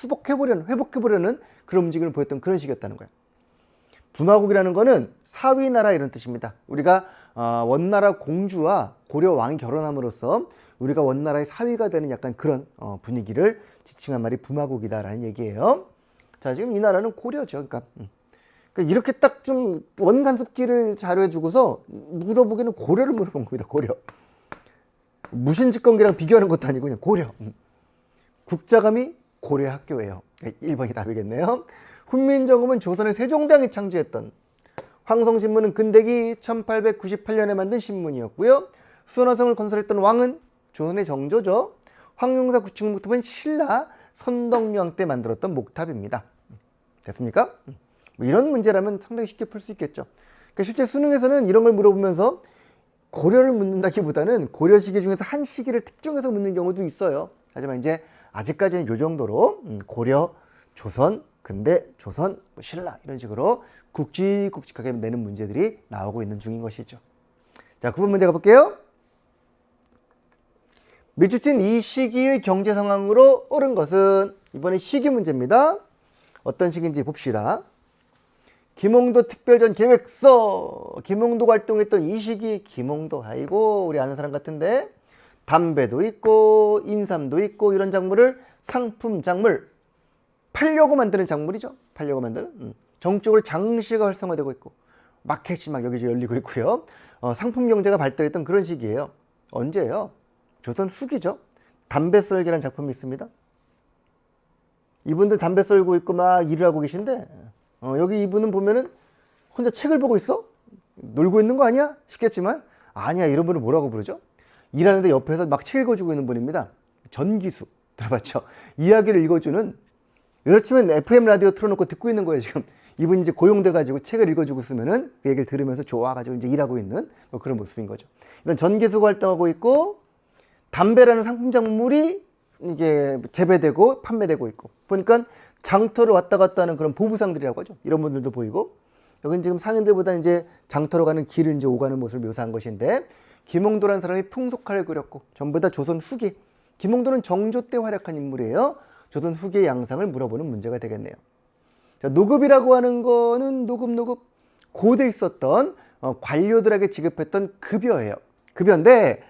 회복해보려는 그런 움직임을 보였던 그런 시기였다는 거예요. 분화국이라는 거는 사위나라 이런 뜻입니다. 우리가 원나라 공주와 고려 왕이 결혼함으로써 우리가 원나라의 사위가 되는 약간 그런 분위기를 지칭한 말이 분화국이다라는 얘기예요. 자, 지금 이 나라는 고려죠. 그러니까 이렇게 딱 좀 원간섭기를 자료해주고서 물어보기는 고려를 물어본 겁니다. 고려. 무신집권기랑 비교하는 것도 아니고 그냥 고려. 국자감이 고려 학교예요. 1번이 답이겠네요. 훈민정음은 조선의 세종대왕이 창조했던, 황성신문은 근대기 1898년에 만든 신문이었고요. 수원화성을 건설했던 왕은 조선의 정조죠. 황룡사 구층목탑은 신라 선덕여왕 때 만들었던 목탑입니다. 됐습니까? 뭐 이런 문제라면 상당히 쉽게 풀 수 있겠죠. 그러니까 실제 수능에서는 이런 걸 물어보면서 고려를 묻는다기보다는 고려 시기 중에서 한 시기를 특정해서 묻는 경우도 있어요. 하지만 이제 아직까지는 이 정도로 고려, 조선, 근대, 조선, 신라 이런 식으로 굵직굵직하게 내는 문제들이 나오고 있는 중인 것이죠. 자, 9번 문제 가볼게요. 밑줄진 이 시기의 경제 상황으로 옳은 것은, 이번에 시기 문제입니다. 어떤 시기인지 봅시다. 김홍도 특별전 계획서, 김홍도가 활동했던 이 시기, 김홍도, 아이고 우리 아는 사람 같은데, 담배도 있고 인삼도 있고 이런 작물을 상품 작물, 팔려고 만드는 작물이죠. 팔려고 만드는 정적으로 장시가 활성화되고 있고 마켓이 막 여기저기 열리고 있고요. 상품 경제가 발달했던 그런 시기예요. 언제예요? 조선 후기죠. 담배 썰기라는 작품이 있습니다. 이분들 담배 썰고 있고 막 일을 하고 계신데 여기 이분은 보면은 혼자 책을 보고 있어? 놀고 있는 거 아니야? 싶겠지만 아니야. 이런 분을 뭐라고 부르죠? 일하는데 옆에서 막 책 읽어주고 있는 분입니다. 전기수. 들어봤죠? 이야기를 읽어주는, 여자치면 FM 라디오 틀어놓고 듣고 있는 거예요, 지금. 이분이 이제 고용돼가지고 책을 읽어주고 있으면은 그 얘기를 들으면서 좋아가지고 이제 일하고 있는 뭐 그런 모습인 거죠. 이런 전기수가 활동하고 있고, 담배라는 상품 작물이 이게 재배되고 판매되고 있고, 보니까 장터를 왔다 갔다 하는 그런 보부상들이라고 하죠. 이런 분들도 보이고, 여긴 지금 상인들보다 이제 장터로 가는 길을 이제 오가는 모습을 묘사한 것인데, 김홍도라는 사람이 풍속화를 그렸고, 전부 다 조선 후기. 김홍도는 정조 때 활약한 인물이에요. 조선 후기의 양상을 물어보는 문제가 되겠네요. 자, 노급이라고 하는 거는 노급. 고대 있었던 관료들에게 지급했던 급여예요. 급여인데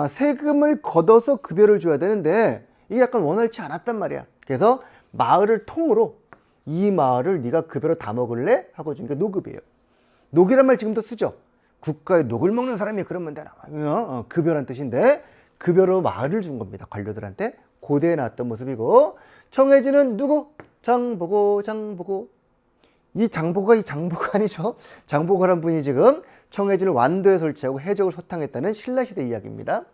세금을 걷어서 급여를 줘야 되는데 이게 약간 원활치 않았단 말이야. 그래서 마을을 통으로 이 마을을 네가 급여로 다 먹을래? 하고 준 게 노급이에요. 녹이란 말 지금도 쓰죠. 국가에 녹을 먹는 사람이 그러면 되나? 급여란 뜻인데 급여로 마을을 준 겁니다. 관료들한테. 고대에 나왔던 모습이고, 청해진은 누구? 장보고. 이 장보가 아니죠. 장보고란 분이 지금 청해진을 완도에 설치하고 해적을 소탕했다는 신라시대 이야기입니다.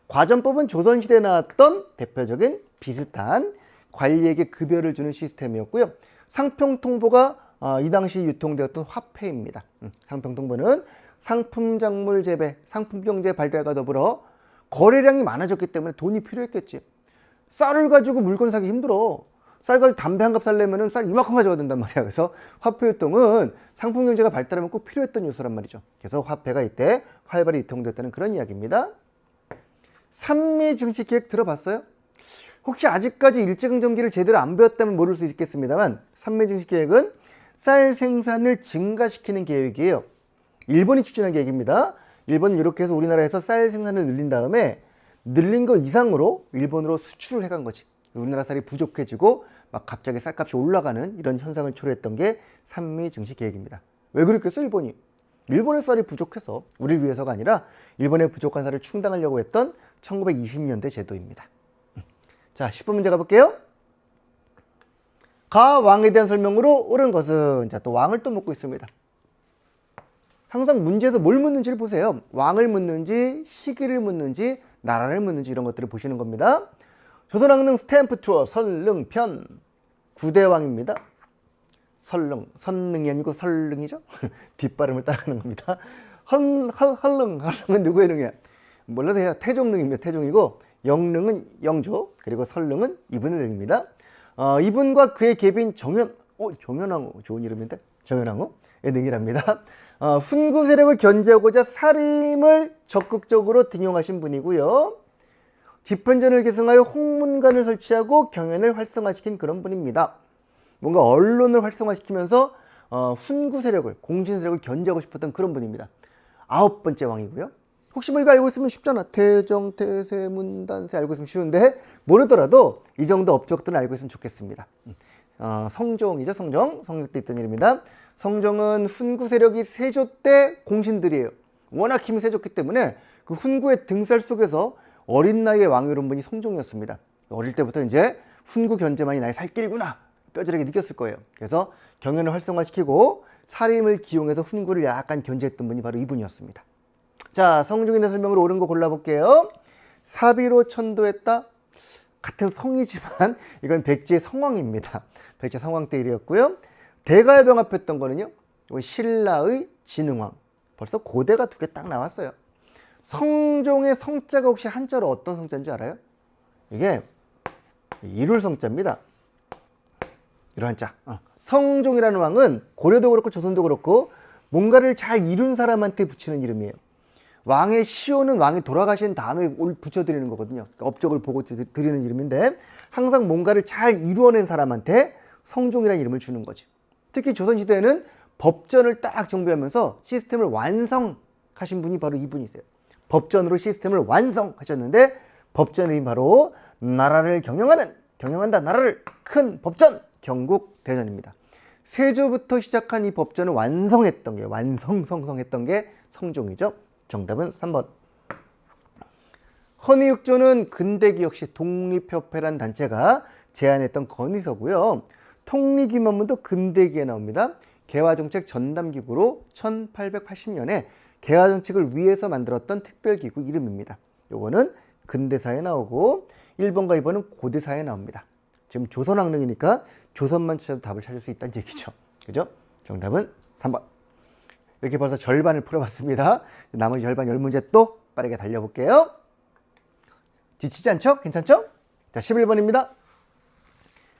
과전법은 조선시대에 나왔던 대표적인 비슷한 관리에게 급여를 주는 시스템이었고요. 상평통보가 이 당시 유통되었던 화폐입니다. 상평통보는 상품작물 재배, 상품경제 발달과 더불어 거래량이 많아졌기 때문에 돈이 필요했겠지. 쌀을 가지고 물건 사기 힘들어. 쌀 가지고 담배 한 갑 살려면 쌀 이만큼 가져가야 된단 말이야. 그래서 화폐 유통은 상품 경제가 발달하면 꼭 필요했던 요소란 말이죠. 그래서 화폐가 이때 활발히 유통됐다는 그런 이야기입니다. 산미증식계획 들어봤어요? 혹시 아직까지 일제강점기를 제대로 안 배웠다면 모를 수 있겠습니다만, 산미증식계획은 쌀 생산을 증가시키는 계획이에요. 일본이 추진한 계획입니다. 일본은 이렇게 해서 우리나라에서 쌀 생산을 늘린 다음에 늘린 거 이상으로 일본으로 수출을 해간 거지. 우리나라 쌀이 부족해지고 막 갑자기 쌀값이 올라가는 이런 현상을 초래했던 게 산미증식 계획입니다. 왜 그랬겠어, 일본이? 일본의 쌀이 부족해서 우리를 위해서가 아니라 일본의 부족한 쌀을 충당하려고 했던 1920년대 제도입니다. 자, 10번 문제 가볼게요. 가 왕에 대한 설명으로 옳은 것은, 자, 또 왕을 또 묻고 있습니다. 항상 문제에서 뭘 묻는지를 보세요. 왕을 묻는지, 시기를 묻는지, 나라를 묻는지 이런 것들을 보시는 겁니다. 조선왕릉 스탬프 투어 설릉편 9대 왕입니다. 선릉이 아니고 설릉이죠. 뒷발음을 따라가는 겁니다. 헐릉은 누구의 능이야? 몰라도 해요. 태종릉입니다. 태종이고, 영릉은 영조, 그리고 설릉은 이분의 능입니다. 이분과 그의 계비인 정현왕후, 좋은 이름인데, 정현왕후의 능이랍니다. 훈구 세력을 견제하고자 사림을 적극적으로 등용하신 분이고요. 집현전을 계승하여 홍문관을 설치하고 경연을 활성화시킨 그런 분입니다. 뭔가 언론을 활성화시키면서 훈구 세력을, 공진 세력을 견제하고 싶었던 그런 분입니다. 9번째 왕이고요. 혹시 뭐 이거 알고 있으면 쉽잖아. 태정, 태세, 문단세 알고 있으면 쉬운데, 모르더라도 이 정도 업적들은 알고 있으면 좋겠습니다. 성종이죠. 성종 때 있던 일입니다. 성종은 훈구 세력이 세조 때 공신들이에요. 워낙 힘이 세졌기 때문에 그 훈구의 등살 속에서 어린 나이에 왕이 오른 분이 성종이었습니다. 어릴 때부터 이제 훈구 견제만이 나의 살 길이구나 뼈저리게 느꼈을 거예요. 그래서 경연을 활성화시키고 사림을 기용해서 훈구를 약간 견제했던 분이 바로 이분이었습니다. 자, 성종에 대한 설명으로 옳은 거 골라볼게요. 사비로 천도했다. 같은 성이지만 이건 백제의 성왕입니다. 백제 성왕 때 일이었고요. 대가에 병합했던 거는요, 신라의 진흥왕. 벌써 고대가 2개 딱 나왔어요. 성종의 성자가 혹시 한자로 어떤 성자인지 알아요? 이게 이룰 성자입니다. 이런 한자. 성종이라는 왕은 고려도 그렇고 조선도 그렇고 뭔가를 잘 이룬 사람한테 붙이는 이름이에요. 왕의 시호는 왕이 돌아가신 다음에 붙여드리는 거거든요. 그러니까 업적을 보고 드리는 이름인데, 항상 뭔가를 잘 이루어낸 사람한테 성종이라는 이름을 주는 거지. 특히 조선시대에는 법전을 딱 정비하면서 시스템을 완성하신 분이 바로 이분이세요. 법전으로 시스템을 완성하셨는데, 법전이 바로 나라를 경영한다 나라를 큰 법전 경국대전입니다. 세조부터 시작한 이 법전을 완성했던 게, 완성성성했던 게 성종이죠. 정답은 3번. 헌의육조는 근대기 역시 독립협회란 단체가 제안했던 건의서고요. 통리기만문도 근대기에 나옵니다. 개화정책 전담기구로 1880년에 개화정책을 위해서 만들었던 특별기구 이름입니다. 요거는 근대사에 나오고 1번과 2번은 고대사에 나옵니다. 지금 조선왕릉이니까 조선만 찾아도 답을 찾을 수 있다는 얘기죠. 그죠? 정답은 3번. 이렇게 벌써 절반을 풀어봤습니다. 나머지 절반 10문제 또 빠르게 달려볼게요. 지치지 않죠? 괜찮죠? 자, 11번입니다.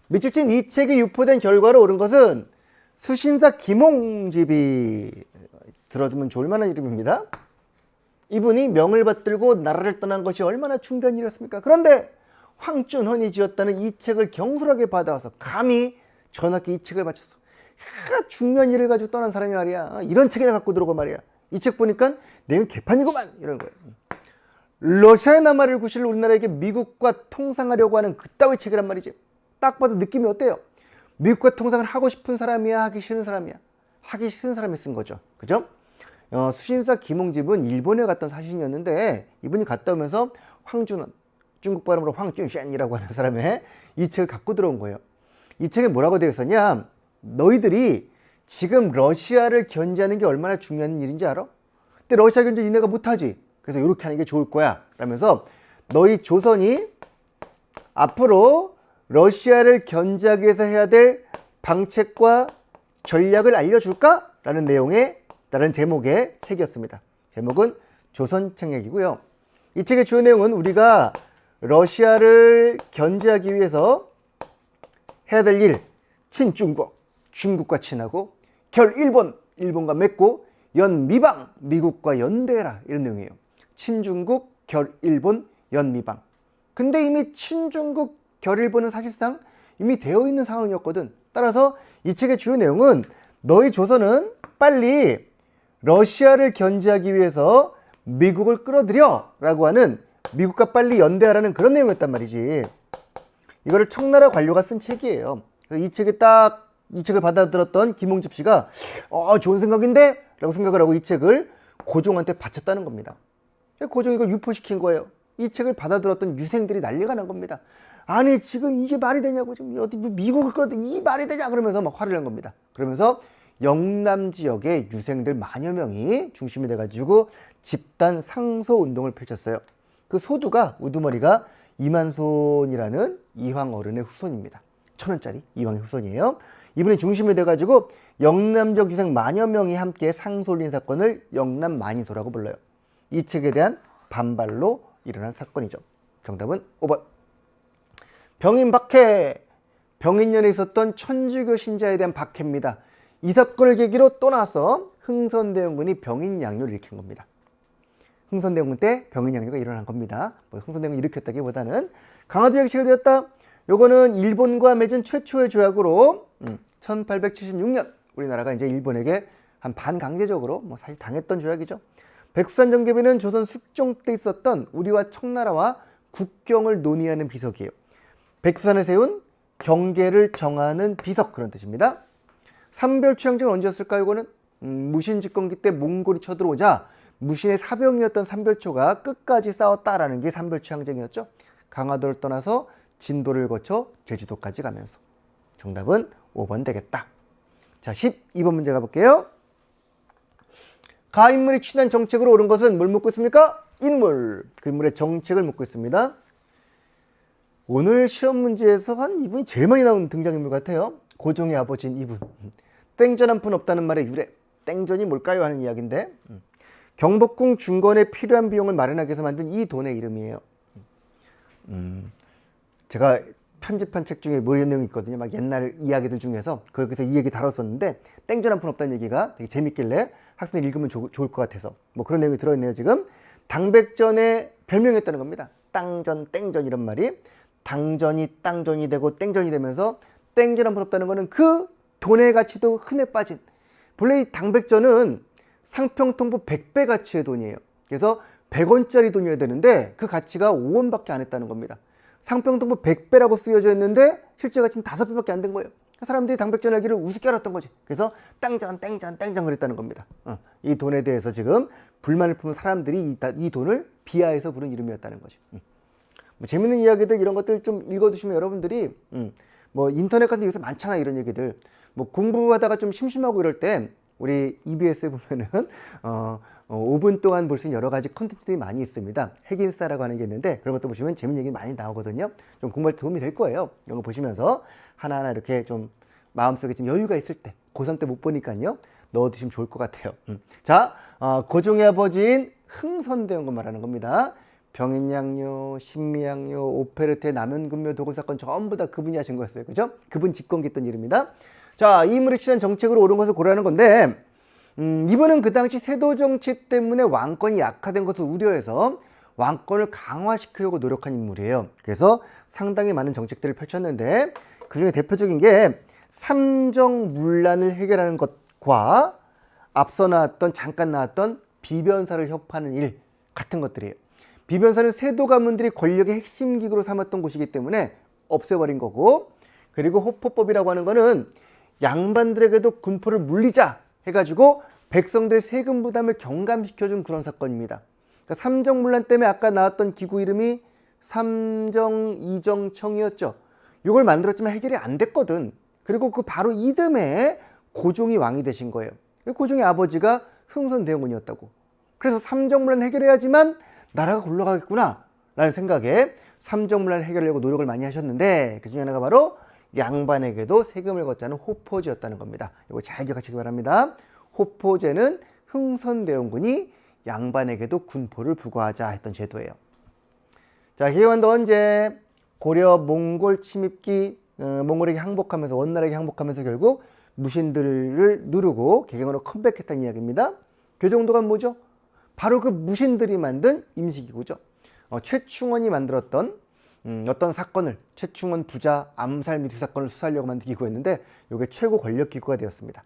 밑줄 친 이 책이 유포된 결과로 옳은 것은 수신사 김홍집이 들어두면 좋을 만한 이름입니다. 이분이 명을 받들고 나라를 떠난 것이 얼마나 중대한 일이었습니까? 그런데 황준헌이 지었다는 이 책을 경솔하게 받아와서 감히 전학기 이 책을 바쳤어. 중요한 일을 가지고 떠난 사람이 말이야. 이런 책에다 갖고 들어오고 말이야. 이 책 보니까 내용 개판이구만 이런 거예요. 러시아의 남하를 구실 우리나라에게 미국과 통상하려고 하는 그따위 책이란 말이지. 딱 봐도 느낌이 어때요? 미국과 통상을 하고 싶은 사람이야, 하기 싫은 사람이야? 하기 싫은 사람이 쓴 거죠. 그죠? 수신사 김홍집은 일본에 갔던 사신이었는데 이분이 갔다 오면서 황준헌, 중국 발음으로 황준쉔이라고 하는 사람의 이 책을 갖고 들어온 거예요. 이 책에 뭐라고 되어 있었냐? 너희들이 지금 러시아를 견제하는 게 얼마나 중요한 일인지 알아? 근데 러시아 견제 니네가 못하지. 그래서 이렇게 하는 게 좋을 거야. 라면서 너희 조선이 앞으로 러시아를 견제하기 위해서 해야 될 방책과 전략을 알려줄까? 라는 내용의 다른 제목의 책이었습니다. 제목은 조선책략이고요. 이 책의 주요 내용은 우리가 러시아를 견제하기 위해서 해야 될 일, 친중국, 중국과 친하고 결 일본과 맺고 연미방, 미국과 연대해라 이런 내용이에요. 친중국, 결 일본, 연미방. 근데 이미 친중국, 결 일본은 사실상 이미 되어 있는 상황이었거든. 따라서 이 책의 주요 내용은 너희 조선은 빨리 러시아를 견제하기 위해서 미국을 끌어들여 라고 하는 미국과 빨리 연대하라는 그런 내용이었단 말이지. 이거를 청나라 관료가 쓴 책이에요. 이 책을 받아들었던 김홍집 씨가 좋은 생각인데? 라고 생각을 하고 이 책을 고종한테 바쳤다는 겁니다. 고종이 이걸 유포시킨 거예요. 이 책을 받아들었던 유생들이 난리가 난 겁니다. 아니 지금 이게 말이 되냐고, 지금 어디 미국을 끌어도 이 말이 되냐 그러면서 막 화를 낸 겁니다. 그러면서 영남 지역의 유생들 만여 명이 중심이 돼가지고 집단 상소 운동을 펼쳤어요. 그 소두가 우두머리가 이만손이라는 이황 어른의 후손입니다. 1,000원짜리 이황의 후손이에요. 이분이 중심이 돼가지고 영남적 유생 만여 명이 함께 상소 올린 사건을 영남 만이소라고 불러요. 이 책에 대한 반발로 일어난 사건이죠. 정답은 5번. 병인 박해. 병인년에 있었던 천주교 신자에 대한 박해입니다. 이 사건을 계기로 또 나와서 흥선대원군이 병인양요를 일으킨 겁니다. 흥선대원군 때 병인양요가 일어난 겁니다. 흥선대원군이 일으켰다기보다는 강화도약이 체결되었다. 요거는 일본과 맺은 최초의 조약으로 1876년 우리나라가 이제 일본에게 한 반강제적으로 사실 당했던 조약이죠. 백두산 정개비는 조선 숙종 때 있었던 우리와 청나라와 국경을 논의하는 비석이에요. 백두산에 세운 경계를 정하는 비석, 그런 뜻입니다. 삼별초양전은 언제였을까요? 이거는 무신 집권기 때 몽골이 쳐들어오자 무신의 사병이었던 삼별초가 끝까지 싸웠다라는 게 삼별초양전이었죠. 강화도를 떠나서 진도를 거쳐 제주도까지 가면서. 정답은 5번 되겠다. 자, 12번 문제 가볼게요. 가 인물이 취한 정책으로 옳은 것은 뭘 묻고 있습니까? 인물. 그 인물의 정책을 묻고 있습니다. 오늘 시험 문제에서 이분이 제일 많이 나온 등장인물 같아요. 고종의 아버지인 이분. 땡전 한 푼 없다는 말의 유래. 땡전이 뭘까요? 하는 이야기인데 경복궁 중건에 필요한 비용을 마련하기 위해서 만든 이 돈의 이름이에요. 제가 편집한 책 중에 뭐 이런 내용이 있거든요. 막 옛날 이야기들 중에서 거기서 이 얘기 다뤘었는데 땡전 한 푼 없다는 얘기가 되게 재밌길래 학생들이 읽으면 좋을 것 같아서 뭐 그런 내용이 들어있네요. 지금 당백전의 별명이었다는 겁니다. 땅전, 땡전 이런 말이 당전이 땅전이 되고 땡전이 되면서 땡전 한 푼 없다는 거는 그 돈의 가치도 흔해 빠진, 본래 이 당백전은 상평통부 100배 가치의 돈이에요. 그래서 100원짜리 돈이어야 되는데 그 가치가 5원밖에 안 했다는 겁니다. 상평통부 100배라고 쓰여져 있는데 실제 가치는 5배밖에 안 된 거예요. 사람들이 당백전 하기를 우습게 알았던 거지. 그래서 땡전 그랬다는 겁니다. 이 돈에 대해서 지금 불만을 품은 사람들이 이 돈을 비하해서 부른 이름이었다는 거지. 뭐 재밌는 이야기들 이런 것들 좀 읽어두시면 여러분들이 뭐 인터넷 같은 데 요새 많잖아 이런 얘기들. 뭐 공부하다가 좀 심심하고 이럴 때 우리 EBS에 보면은 5분 동안 볼 수 있는 여러 가지 컨텐츠들이 많이 있습니다. 핵인싸라고 하는 게 있는데 그런 것도 보시면 재밌는 얘기 많이 나오거든요. 좀 공부할 때 도움이 될 거예요. 이런 거 보시면서 하나하나 이렇게 좀 마음속에 좀 여유가 있을 때 고3 때 못 보니까요. 넣어두시면 좋을 것 같아요. 자, 고종의 아버지인 흥선대원군 말하는 겁니다. 병인양요, 신미양요, 오페르테, 남현금묘, 도굴 사건 전부 다 그분이 하신 거였어요. 그죠? 그분 집권기했던 일입니다. 자, 이 인물이 취한 정책으로 옳은 것을 고려하는 건데 이분은 그 당시 세도 정치 때문에 왕권이 약화된 것을 우려해서 왕권을 강화시키려고 노력한 인물이에요. 그래서 상당히 많은 정책들을 펼쳤는데 그중에 대표적인 게 삼정문란을 해결하는 것과 앞서 나왔던 잠깐 나왔던 비변사를 협파하는 일 같은 것들이에요. 비변사는 세도 가문들이 권력의 핵심 기구로 삼았던 곳이기 때문에 없애버린 거고, 그리고 호포법이라고 하는 거는 양반들에게도 군포를 물리자 해가지고 백성들의 세금 부담을 경감시켜준 그런 사건입니다. 그러니까 삼정문란 때문에 아까 나왔던 기구 이름이 삼정이정청이었죠. 이걸 만들었지만 해결이 안 됐거든. 그리고 그 바로 이듬해 고종이 왕이 되신 거예요. 고종의 아버지가 흥선대원군이었다고. 그래서 삼정문란 해결해야지만 나라가 굴러가겠구나 라는 생각에 삼정문란 해결하려고 노력을 많이 하셨는데 그 중에 하나가 바로 양반에게도 세금을 걷자는 호포제였다는 겁니다. 이거 잘 기억하시기 바랍니다. 호포제는 흥선대원군이 양반에게도 군포를 부과하자 했던 제도예요. 자, 개헌도 언제? 고려 몽골 침입기, 몽골에게 항복하면서 원나라에게 항복하면서 결국 무신들을 누르고 개경으로 컴백했다는 이야기입니다. 교정도가 뭐죠? 바로 그 무신들이 만든 임시기구죠. 최충원이 만들었던 어떤 사건을 최충원 부자 암살 미수 사건을 수사하려고 만든 기구였는데 이게 최고 권력 기구가 되었습니다.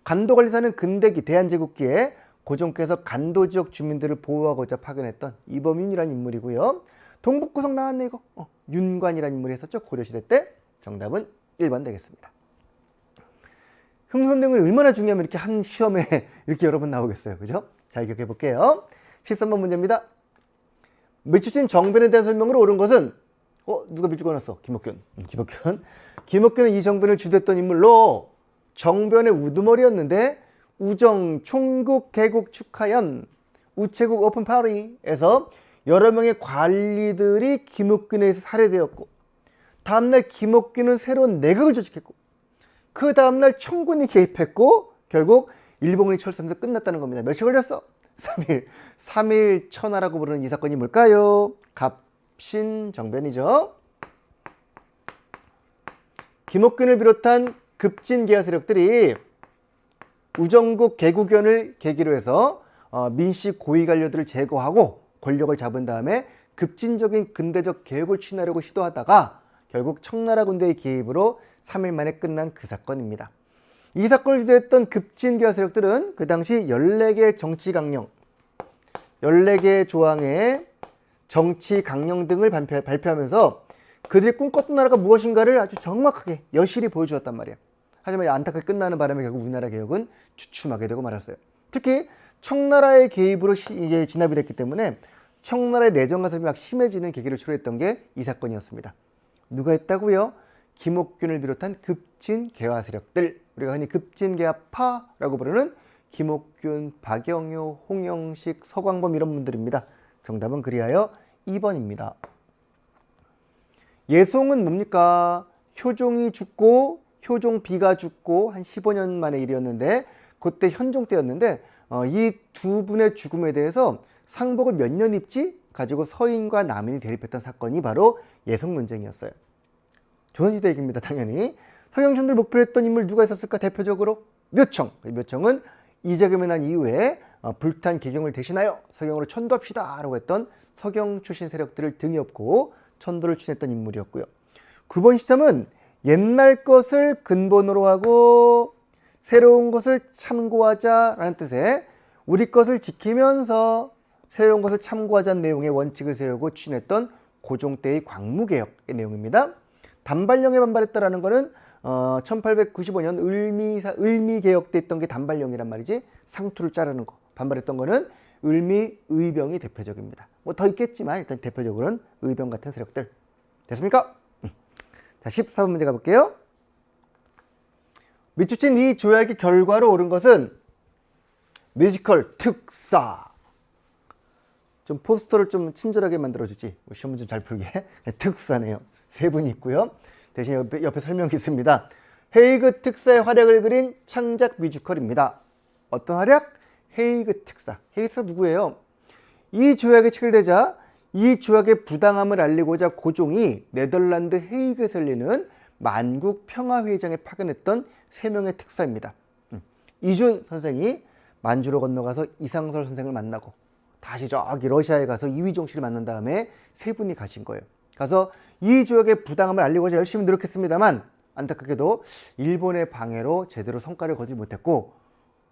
간도관리사는 근대기 대한제국기에 고종께서 간도 지역 주민들을 보호하고자 파견했던 이범윤이라는 인물이고요. 동북구성 나왔네 이거. 윤관이라는 인물이 했었죠. 고려시대 때. 정답은 1번 되겠습니다. 흥선대원군이 얼마나 중요하면 이렇게 한 시험에 이렇게 여러 번 나오겠어요. 그죠? 잘 기억해 볼게요. 13번 문제입니다. 밀주친 정변에 대한 설명으로 옳은 것은 누가 밀주가 났어? 김옥균. 김옥균은 이 정변을 주도했던 인물로 정변의 우두머리였는데 우정 총국 개국 축하연 우체국 오픈 파리에서 여러 명의 관리들이 김옥균에 의해서 살해되었고 다음날 김옥균은 새로운 내각을 조직했고 그 다음날 청군이 개입했고 결국 일본군이 철수하면서 끝났다는 겁니다. 며칠 걸렸어? 3일. 3일 천하라고 부르는 이 사건이 뭘까요? 갑신정변이죠. 김옥균을 비롯한 급진계하 세력들이 우정국 개국연을 계기로 해서 민씨 고위 관료들을 제거하고 권력을 잡은 다음에 급진적인 근대적 개혁을 추진하려고 시도하다가 결국 청나라 군대의 개입으로 3일 만에 끝난 그 사건입니다. 이 사건을 주도했던 급진계하 세력들은 그 당시 14개의 정치 강령, 14개의 조항의 정치 강령 등을 발표하면서 그들이 꿈꿨던 나라가 무엇인가를 아주 정확하게 여실히 보여주었단 말이에요. 하지만 안타깝게 끝나는 바람에 결국 우리나라 개혁은 주춤하게 되고 말았어요. 특히 청나라의 개입으로 이게 진압이 됐기 때문에 청나라의 내정 간섭이 막 심해지는 계기를 초래했던 게 이 사건이었습니다. 누가 했다고요? 김옥균을 비롯한 급진계하 세력들, 우리가 흔히 급진계하파라고 부르는 김옥균, 박영효, 홍영식, 서광범 이런 분들입니다. 정답은 그리하여 2번입니다. 예송은 뭡니까? 효종이 죽고 효종비가 죽고 한 15년 만의 일이었는데 그때 현종 때였는데 이 두 분의 죽음에 대해서 상복을 몇 년 입지 가지고 서인과 남인이 대립했던 사건이 바로 예송 논쟁이었어요. 조선시대 얘기입니다. 당연히. 서경춘들 목표로 했던 인물 누가 있었을까? 대표적으로 묘청. 묘청은 이재금이 난 이후에 불탄 개경을 대신하여 서경으로 천도합시다 라고 했던 서경 출신 세력들을 등에 업고 천도를 추진했던 인물이었고요. 9번 시점은 옛날 것을 근본으로 하고 새로운 것을 참고하자라는 뜻의 우리 것을 지키면서 새로운 것을 참고하자는 내용의 원칙을 세우고 추진했던 고종 때의 광무개혁의 내용입니다. 단발령에 반발했다라는 것은 1895년 을미개혁 때 있던 게 단발령이란 말이지. 상투를 자르는 거. 반발했던 거는 을미의병이 대표적입니다. 뭐 더 있겠지만 일단 대표적으로는 의병 같은 세력들. 됐습니까? 자, 14번 문제 가볼게요. 밑줄친 이 조약의 결과로 옳은 것은 뮤지컬 특사. 좀 포스터를 좀 친절하게 만들어주지. 시험 문제 잘 풀게. 특사네요. 세 분이 있고요. 대신 옆에 설명이 있습니다. 헤이그 특사의 활약을 그린 창작 뮤지컬입니다. 어떤 활약? 헤이그 특사. 헤이그 특사 누구예요? 이 조약이 체결되자 이 조약의 부당함을 알리고자 고종이 네덜란드 헤이그에서 열리는 만국 평화회의장에 파견했던 3명의 특사입니다. 이준 선생이 만주로 건너가서 이상설 선생을 만나고 다시 저기 러시아에 가서 이휘종 씨를 만난 다음에 3분이 가신 거예요. 가서 이 조약의 부당함을 알리고자 열심히 노력했습니다만 안타깝게도 일본의 방해로 제대로 성과를 거두지 못했고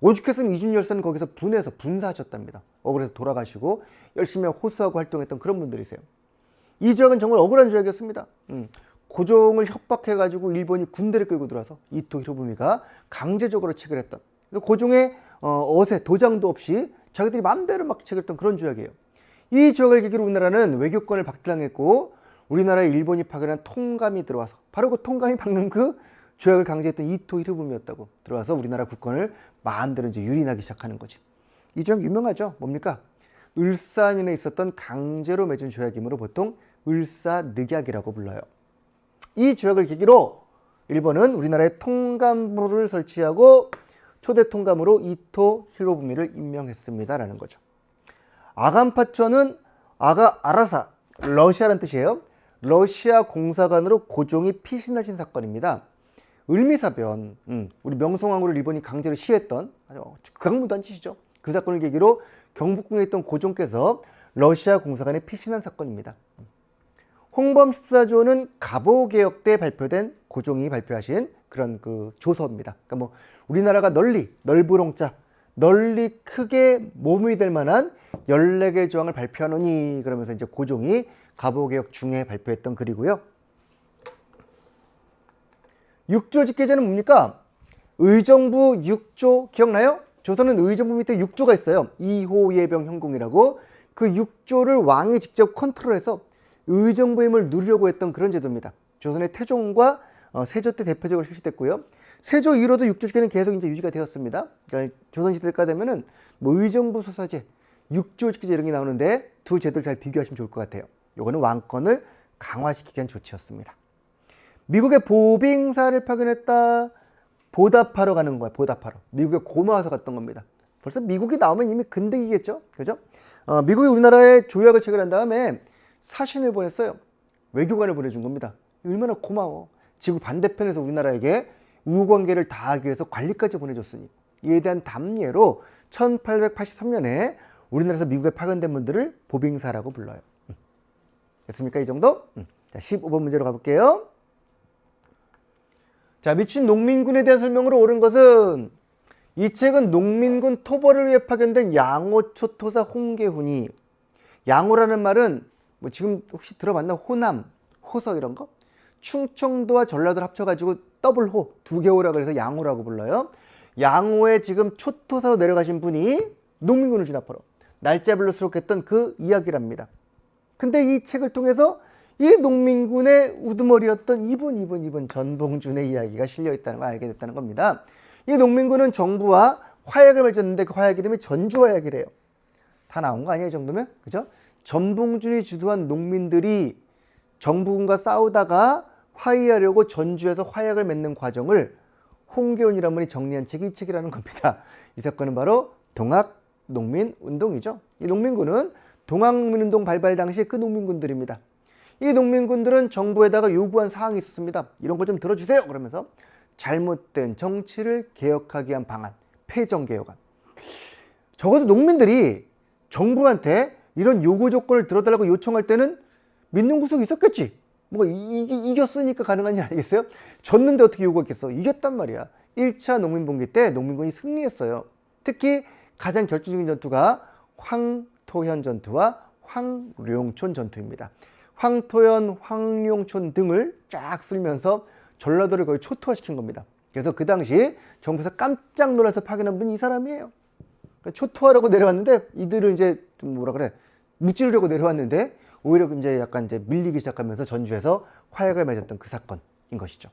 오죽했으면 이준 열사는 거기서 분해서 분사하셨답니다. 억울해서 돌아가시고 열심히 호소하고 활동했던 그런 분들이세요. 이 조약은 정말 억울한 조약이었습니다. 고종을 협박해가지고 일본이 군대를 끌고 들어와서 이토 히로부미가 강제적으로 체결했던 고종의 어세 도장도 없이 자기들이 마음대로 막 체결했던 그런 조약이에요. 이 조약을 계기로 우리나라는 외교권을 박탈당했고 우리나라에 일본이 파견한 통감이 들어와서 바로 그 통감이 박는 그 조약을 강제했던 이토 히로부미였다고 들어와서 우리나라 국권을 마음대로 이제 유린하기 시작하는 거지. 이 조약 유명하죠. 뭡니까? 을사년에 있었던 강제로 맺은 조약이므로 보통 을사늑약이라고 불러요. 이 조약을 계기로 일본은 우리나라에 통감부를 설치하고 초대 통감으로 이토 히로부미를 임명했습니다라는 거죠. 아간파초는 아라사, 러시아라는 뜻이에요. 러시아 공사관으로 고종이 피신하신 사건입니다. 을미사변, 우리 명성황후를 일본이 강제로 시했던 극악무도한 짓이죠. 그 사건을 계기로 경복궁에 있던 고종께서 러시아 공사관에 피신한 사건입니다. 홍범 14조는 갑오개혁 때 발표된 고종이 발표하신 그런 그 조서입니다. 그러니까 뭐 우리나라가 넓으롱자, 널리 크게 몸이 될 만한 14개의 조항을 발표하노니 그러면서 이제 고종이 갑오개혁 중에 발표했던 글이고요. 6조 직계제는 뭡니까? 의정부 6조 기억나요? 조선은 의정부 밑에 6조가 있어요. 2호 예병 현공이라고 그 6조를 왕이 직접 컨트롤해서 의정부의 힘을 누리려고 했던 그런 제도입니다. 조선의 태종과 세조 때 대표적으로 실시됐고요. 세조 이후로도 6조 직계는 계속 이제 유지가 되었습니다. 그러니까 조선시대가 되면은 뭐 의정부 소사제, 6조 직계제 이런 게 나오는데 두 제도를 잘 비교하시면 좋을 것 같아요. 요거는 왕권을 강화시키기 위한 조치였습니다. 미국의 보빙사를 파견했다. 보답하러 가는 거야. 보답하러. 미국에 고마워서 갔던 겁니다. 벌써 미국이 나오면 이미 근대이겠죠. 그죠? 미국이 우리나라에 조약을 체결한 다음에 사신을 보냈어요. 외교관을 보내준 겁니다. 얼마나 고마워. 지구 반대편에서 우리나라에게 우호관계를 다하기 위해서 관리까지 보내줬으니 이에 대한 담례로 1883년에 우리나라에서 미국에 파견된 분들을 보빙사라고 불러요. 됐습니까? 이 정도? 자, 15번 문제로 가볼게요. 자, 미친 농민군에 대한 설명으로 옳은 것은 이 책은 농민군 토벌을 위해 파견된 양호 초토사 홍계훈이 양호라는 말은 뭐 지금 혹시 들어봤나? 호남, 호서 이런 거? 충청도와 전라도를 합쳐가지고 더블호, 2개 호라 그래서 양호라고 불러요. 양호에 지금 초토사로 내려가신 분이 농민군을 진압하러 날짜별로 수록했던 그 이야기랍니다. 근데 이 책을 통해서 이 농민군의 우두머리였던 이분 전봉준의 이야기가 실려있다는 걸 알게 됐다는 겁니다. 이 농민군은 정부와 화약을 맺었는데 그 화약 이름이 전주화약이래요. 다 나온 거 아니에요, 이 정도면? 그죠? 전봉준이 주도한 농민들이 정부군과 싸우다가 화해하려고 전주에서 화약을 맺는 과정을 홍계훈이라는 분이 정리한 책이 이 책이라는 겁니다. 이 사건은 바로 동학농민운동이죠. 이 농민군은 동학농민운동 발발 당시 그 농민군들입니다. 이 농민군들은 정부에다가 요구한 사항이 있었습니다. 이런 거 좀 들어주세요. 그러면서 잘못된 정치를 개혁하기 위한 방안, 폐정개혁안. 적어도 농민들이 정부한테 이런 요구 조건을 들어달라고 요청할 때는 믿는 구석이 있었겠지. 뭐 이겼으니까 가능한 일 아니겠어요? 졌는데 어떻게 요구했겠어? 이겼단 말이야. 1차 농민봉기 때 농민군이 승리했어요. 특히 가장 결정적인 전투가 황토현 전투와 황룡촌 전투입니다. 황토현, 황룡촌 등을 쫙 쓸면서 전라도를 거의 초토화시킨 겁니다. 그래서 그 당시 정부에서 깜짝 놀라서 파견한 분이 이 사람이에요. 초토화라고 내려왔는데 이들은 이제 좀 뭐라 그래, 무찌르려고 내려왔는데 오히려 이제 약간 이제 밀리기 시작하면서 전주에서 화약을 맺었던 그 사건인 것이죠.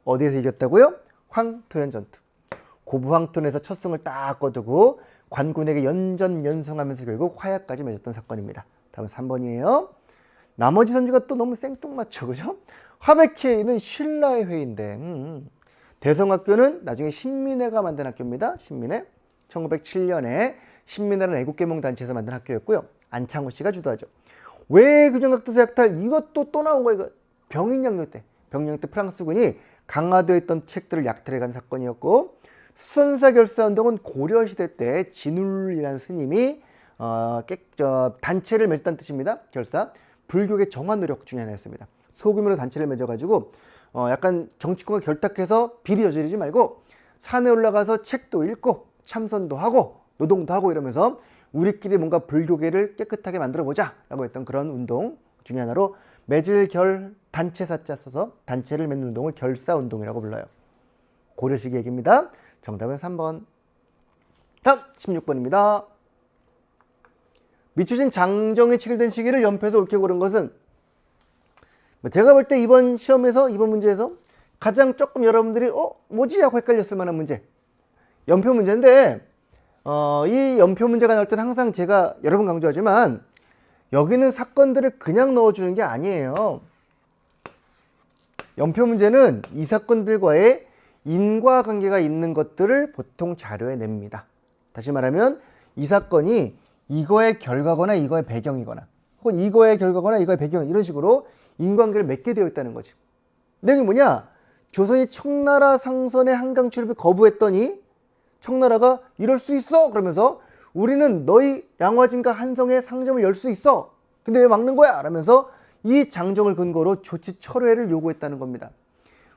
어디에서 이겼다고요? 황토현 전투. 고부황토에서 첫 승을 딱 거두고 관군에게 연전연승하면서 결국 화약까지 맺었던 사건입니다. 다음은 3번이에요. 나머지 선지가 또 너무 생뚱맞죠, 그죠? 화백회의는 신라의 회의인데 대성학교는 나중에 신민회가 만든 학교입니다. 신민회. 1907년에 신민회라는 애국계몽단체에서 만든 학교였고요. 안창호 씨가 주도하죠. 왜 규정각도소 약탈 이것도 또 나온 거야. 이거 병인양요 때 프랑스군이 강화되어 있던 책들을 약탈해간 사건이었고, 수선사 결사운동은 고려시대 때 진울이라는 스님이 단체를 맺었다는 뜻입니다. 결사. 불교계 정화 노력 중에 하나였습니다. 소규모로 단체를 맺어가지고 약간 정치권과 결탁해서 비리 저지르지 말고 산에 올라가서 책도 읽고 참선도 하고 노동도 하고 이러면서 우리끼리 뭔가 불교계를 깨끗하게 만들어보자 라고 했던 그런 운동 중에 하나로 맺을 결 단체사자 써서 단체를 맺는 운동을 결사운동이라고 불러요. 고려시기 얘기입니다. 정답은 3번. 다음 16번입니다. 미추진 장정의 책을 시기를 연표해서 옳게 고른 것은, 제가 볼 때 이번 시험에서 이번 문제에서 가장 조금 여러분들이 뭐지? 하고 헷갈렸을 만한 문제, 연표 문제인데 이 연표 문제가 나올 때는 항상 제가 여러 번 강조하지만 여기는 사건들을 그냥 넣어주는 게 아니에요. 연표 문제는 이 사건들과의 인과관계가 있는 것들을 보통 자료에 냅니다. 다시 말하면 이 사건이 이거의 결과거나 이거의 배경이거나 혹은 이거의 결과거나 이거의 배경, 이런 식으로 인과관계를 맺게 되어 있다는 거지. 내용이 뭐냐? 조선이 청나라 상선의 한강 출입을 거부했더니 청나라가 이럴 수 있어 그러면서 우리는 너희 양화진과 한성의 상점을 열 수 있어, 근데 왜 막는 거야? 라면서 이 장정을 근거로 조치 철회를 요구했다는 겁니다.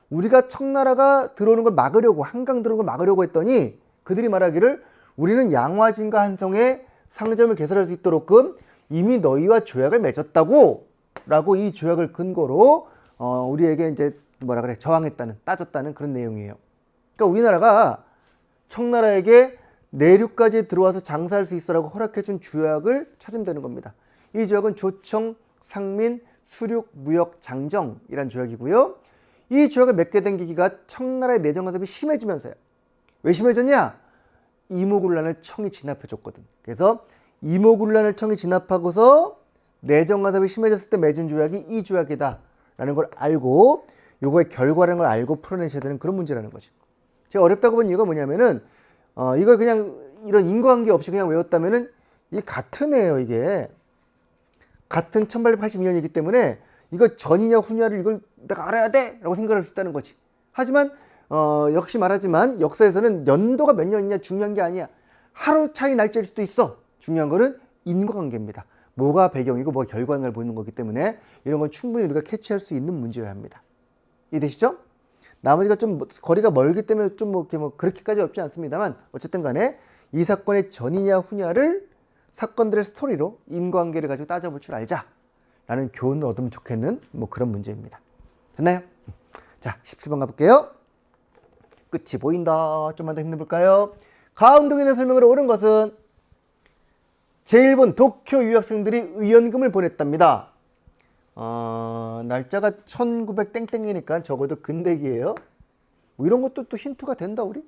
우리가 청나라가 들어오는 걸 막으려고, 한강 들어오는 걸 막으려고 했더니 그들이 말하기를 우리는 양화진과 한성의 상점을 개설할 수 있도록끔 이미 너희와 조약을 맺었다고 라고 이 조약을 근거로 우리에게 이제 저항했다는, 따졌다는 그런 내용이에요. 그러니까 우리나라가 청나라에게 내륙까지 들어와서 장사할 수 있어라고 허락해준 조약을 찾으면 되는 겁니다. 이 조약은 조청, 상민, 수륙, 무역, 장정이란 조약이고요. 이 조약을 맺게 된 계기가 청나라의 내정 간섭이 심해지면서요. 왜 심해졌냐? 이모군란을 청이 진압해줬거든. 그래서 이모군란을 청이 진압하고서 내정 간섭이 심해졌을 때 맺은 조약이 이 조약이다 라는 걸 알고, 요거의 결과라는 걸 알고 풀어내셔야 되는 그런 문제라는 거죠. 제가 어렵다고 본 이유가 뭐냐면은 이걸 그냥 이런 인과관계 없이 그냥 외웠다면은 이게 같은 애예요. 이게 같은 1882년이기 때문에 이거 전이냐 후냐를 이걸 내가 알아야 돼 라고 생각할 수 있다는 거지. 하지만 역시 말하지만 역사에서는 연도가 몇 년이냐 중요한 게 아니야. 하루 차이 날짜일 수도 있어. 중요한 거는 인과관계입니다. 뭐가 배경이고 뭐가 결과를 보이는 거기 때문에 이런 건 충분히 우리가 캐치할 수 있는 문제여야 합니다. 이해되시죠? 나머지가 좀 거리가 멀기 때문에 좀 그렇게까지 없지 않습니다만, 어쨌든 간에 이 사건의 전이냐 후냐를 사건들의 스토리로 인과관계를 가지고 따져볼 줄 알자 라는 교훈을 얻으면 좋겠는 그런 문제입니다. 됐나요? 자, 17번 가볼게요. 끝이 보인다. 좀만 더 힘내볼까요? 가운동인의 설명으로 옳은 것은 제1본 도쿄 유학생들이 의연금을 보냈답니다. 날짜가 1900 땡땡이니까 적어도 근대기예요. 이런 것도 또 힌트가 된다 우리.